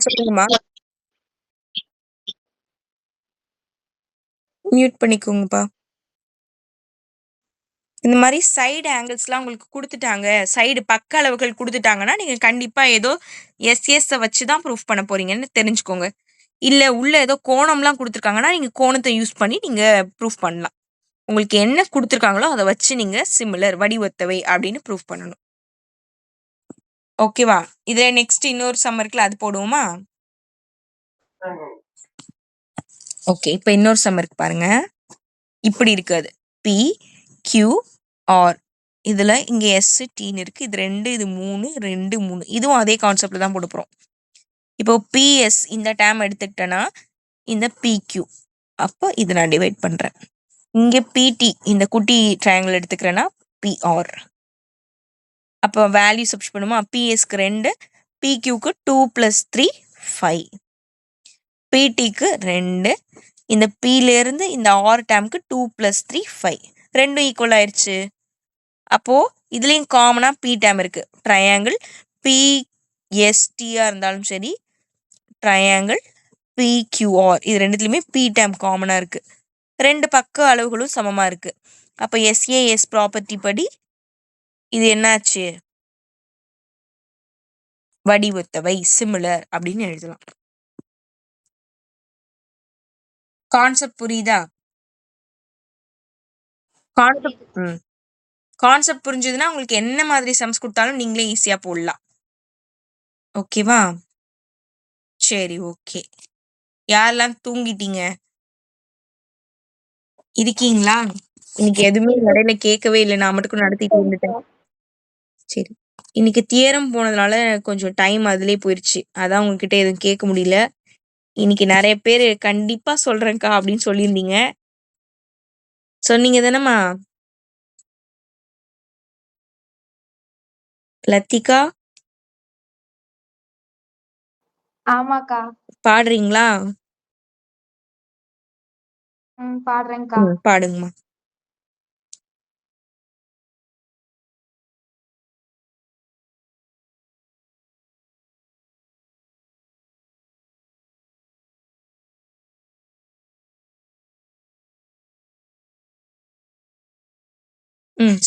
சொல்லுங்கம்மா. மியூட் பண்ணிக்கோங்கப்பா. இந்த மாதிரி சைடு ஆங்கிள்ஸ்லாம் உங்களுக்கு கொடுத்துட்டாங்க, சைடு பக்க அளவுகள் கொடுத்துட்டாங்கன்னா நீங்க கண்டிப்பா ஏதோ எஸ்எஸ் வச்சு தான் ப்ரூஃப் பண்ண போறீங்கன்னு தெரிஞ்சுக்கோங்க. இல்ல உள்ள ஏதோ கோணம்லாம் கொடுத்துருக்காங்கன்னா நீங்க கோணத்தை யூஸ் பண்ணி நீங்க ப்ரூஃப் பண்ணலாம். உங்களுக்கு என்ன கொடுத்துருக்காங்களோ அதை வச்சு நீங்க சிமிலர், வடி ஒத்தவை அப்படின்னு ப்ரூஃப் பண்ணணும். ஓகேவா? இதுல நெக்ஸ்ட் இன்னொரு சம் இருக்குல்ல, அது போடுவோமா? ஓகே, இப்போ இன்னொரு சம் இருக்கு பாருங்க. இப்படி இருக்காது, பி கியூ ஆர், இதுல இங்க எஸ் டின்னு இருக்கு, இது 2 இது 3 2 3. இதுவும் அதே கான்செப்ட்ல தான் போட போறோம். இப்போ பிஎஸ் இந்த டேம் எடுத்துக்கிட்டேன்னா இந்த பிக்யூ, அப்போ இதை நான் டிவைட் பண்றேன். இங்க பிடி இந்த குட்டி ட்ரையாங்கிள் எடுத்துக்கிறேன்னா பிஆர். அப்போ வேல்யூ சப்ஸ்ட் பண்ணுமா? பிஎஸ்க்கு 2, பிக்யூக்கு 2 + 3 5, பிடிக்கு 2, இந்த பில இருந்து இந்த ஆர் டேம்க்கு 2 + 3 5, ரெண்டும் ஈக்குவல் ஆயிடுச்சு. அப்போ இதுலயும் காமனா பி டேம் இருக்கு. ட்ரையாங்கிள் பிஎஸ்டியா இருந்தாலும் சரி, ட்ரையாங்கிள் பிக்யூஆர், இது ரெண்டுத்துலயுமே பி டேம் காமனா இருக்கு. ரெண்டு பக்க அளவுகளும் சமமா இருக்கு. அப்ப எஸ்ஏஎஸ் ப்ராப்பர்ட்டி படி இது என்னாச்சு? வடி ஒத்தவை, சிமிலர் அப்படின்னு எழுதலாம். கான்செப்ட் புரியுதா? கான்செப்ட் புரிஞ்சதுன்னா உங்களுக்கு என்ன மாதிரி சம்ஸ் கொடுத்தாலும் நீங்களே ஈஸியா போடலாம். ஓகேவா? சரி, ஓகே. யாரெல்லாம் தூங்கிட்டீங்க இருக்கீங்களா? இன்னைக்கு எதுவுமே இடையில கேட்கவே இல்லை, நான் மட்டும் நடத்திட்டு இருந்துட்டேன். சரி, இன்னைக்கு தியரம் போனதுனால கொஞ்சம் டைம் அதுலயே போயிருச்சு, அதான் உங்ககிட்ட எதுவும் கேட்க முடியல. இன்னைக்கு நிறைய பேர் கண்டிப்பா சொல்றேன்க்கா அப்படின்னு சொல்லியிருந்தீங்க. சொன்னீங்க தானேம்மா? லத்திகா ஆமாக்கா. பாடுறீங்களா? பாடுறேன்க்கா. பாடுங்கம்மா.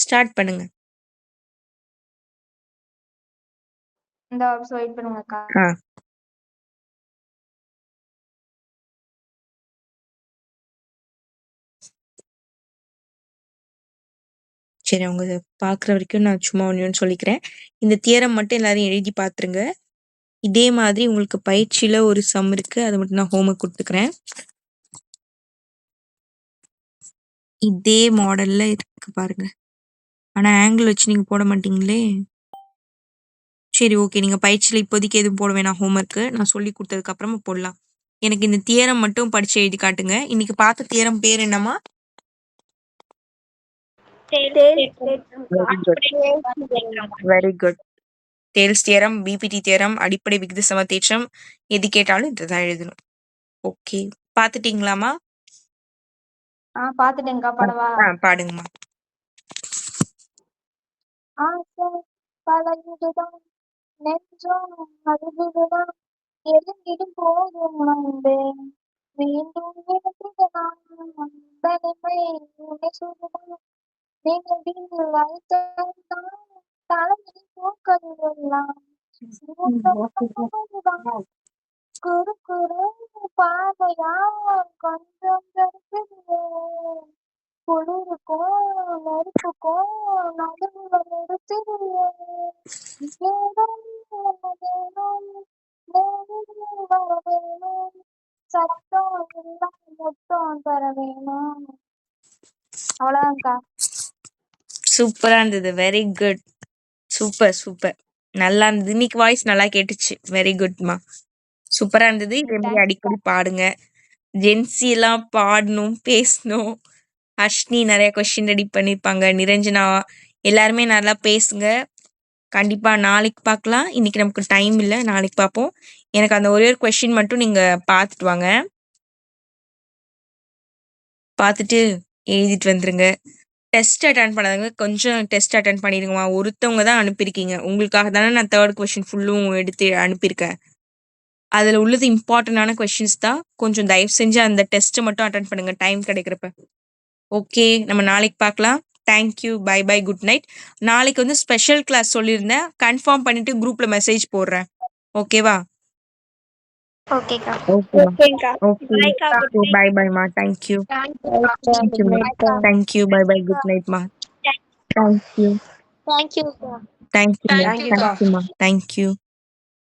ஸ்டார்ட் பண்ணுங்க. இந்த நிமிஷம் வெயிட் பண்ணுங்கக்கா. சரி, அவங்க பார்க்குற வரைக்கும் நான் சும்மா ஒன்று சொல்லிக்கிறேன். இந்த தியரம் மட்டும் எல்லாரும் எழுதி பார்த்துருங்க. இதே மாதிரி உங்களுக்கு பயிற்சியில ஒரு சம் இருக்கு, அதை மட்டும் நான் ஹோம்ஒர்க் கொடுத்துக்கிறேன். இதே மாடல்ல இருக்கு பாருங்க, ஆனா ஆங்கிள் வச்சு நீங்க போட மாட்டீங்களே. சரி, ஓகே, நீங்க பயிற்சியில இப்போதைக்கு எதுவும் போட வேணாம், ஹோம்ஒர்க்கு நான் சொல்லி கொடுத்ததுக்கு அப்புறமா போடலாம். எனக்கு இந்த தியரம் மட்டும் படிச்சு எழுதி காட்டுங்க. இன்னைக்கு பார்த்த தியரம் பேர் என்னம்மா? Very good. Thales theorem, BPT theorem, அடிப்படை விகித சம தேற்றம், எது கேட்டாலும் இதுதான் எழுதணும். ஓகே, பார்த்துட்டீங்களாமா? பாத்துட்டேன்க்கா. படவா? பாடுங்கம்மா. ஆசை பழகிடுதான் நெஞ்சம் அழுதுதான் எழுந்திடும் போதும் வந்து மீண்டும் எழுதிடலாம் தனிமை உன்னை சுடுதான் நினைவில் வைத்தான் தலையில் பூக்களெல்லாம் குறு குறு பார்வையால் கொஞ்சம் தடுக்குது குளிருக்கும் நெருப்புக்கும் நடுவுல நிறுத்துது ஏதோ ஒண்ணு வேணும் நேரில் வர வேணும் சத்தம் எல்லாம் மொத்தம் தர வேணும். அவ்வளவுதான்க்கா. சூப்பரா இருந்தது. Very good. Super super. நல்லா இருந்தது. இன்னைக்கு வாய்ஸ் நல்லா கேட்டுச்சு. வெரி குட்மா. சூப்பரா இருந்தது. இதே மாதிரி அடிக்கடி பாடுங்க. ஜென்சி எல்லாம் பாடணும், பேசணும். ஹர்ஷினி நிறைய கொஸ்டின் ரெடி பண்ணியிருப்பாங்க. நிரஞ்சனா எல்லாருமே நல்லா பேசுங்க. கண்டிப்பா நாளைக்கு பார்க்கலாம். இன்னைக்கு நமக்கு டைம் இல்லை, நாளைக்கு பார்ப்போம். எனக்கு அந்த ஒரே ஒரு கொஸ்டின் மட்டும் நீங்க பார்த்துட்டு வாங்க. பார்த்துட்டு எழுதிட்டு வந்துருங்க. டெஸ்ட் அட்டன் பண்ணாதவங்க கொஞ்சம் டெஸ்ட் அட்டன் பண்ணிடுங்கம்மா. ஒருத்தவங்க தான் அனுப்பியிருக்கீங்க. உங்களுக்காக தானே நான் தேர்ட் கொஸ்டின் ஃபுல்லும் எடுத்து அனுப்பியிருக்கேன். அதில் உள்ளது இம்பார்ட்டண்டான கொஸ்டின்ஸ் தான். கொஞ்சம் தயவு செஞ்சு அந்த டெஸ்ட்டை மட்டும் அட்டன் பண்ணுங்க டைம் கிடைக்கிறப்ப. ஓகே, நம்ம நாளைக்கு பார்க்கலாம். Thank you. Bye bye. Good night. நாளைக்கு வந்து ஸ்பெஷல் கிளாஸ் சொல்லியிருந்தேன். கன்ஃபார்ம் பண்ணிட்டு குரூப்ல மெசேஜ் போடுறேன். ஓகேவா? ஓகேக்கா. ஓகேமா. ஓகேக்கா. ஓகே. பாய்க்கா. Good night. பை பைமா. தேங்க்யூ. தேங்க்யூமா. தேங்க்யூ. Bye bye. குட் நைட்மா. தேங்க்யூ. தேங்க்யூ தேங்க்யூமா. தேங்க்யூமா. தேங்க்யூ.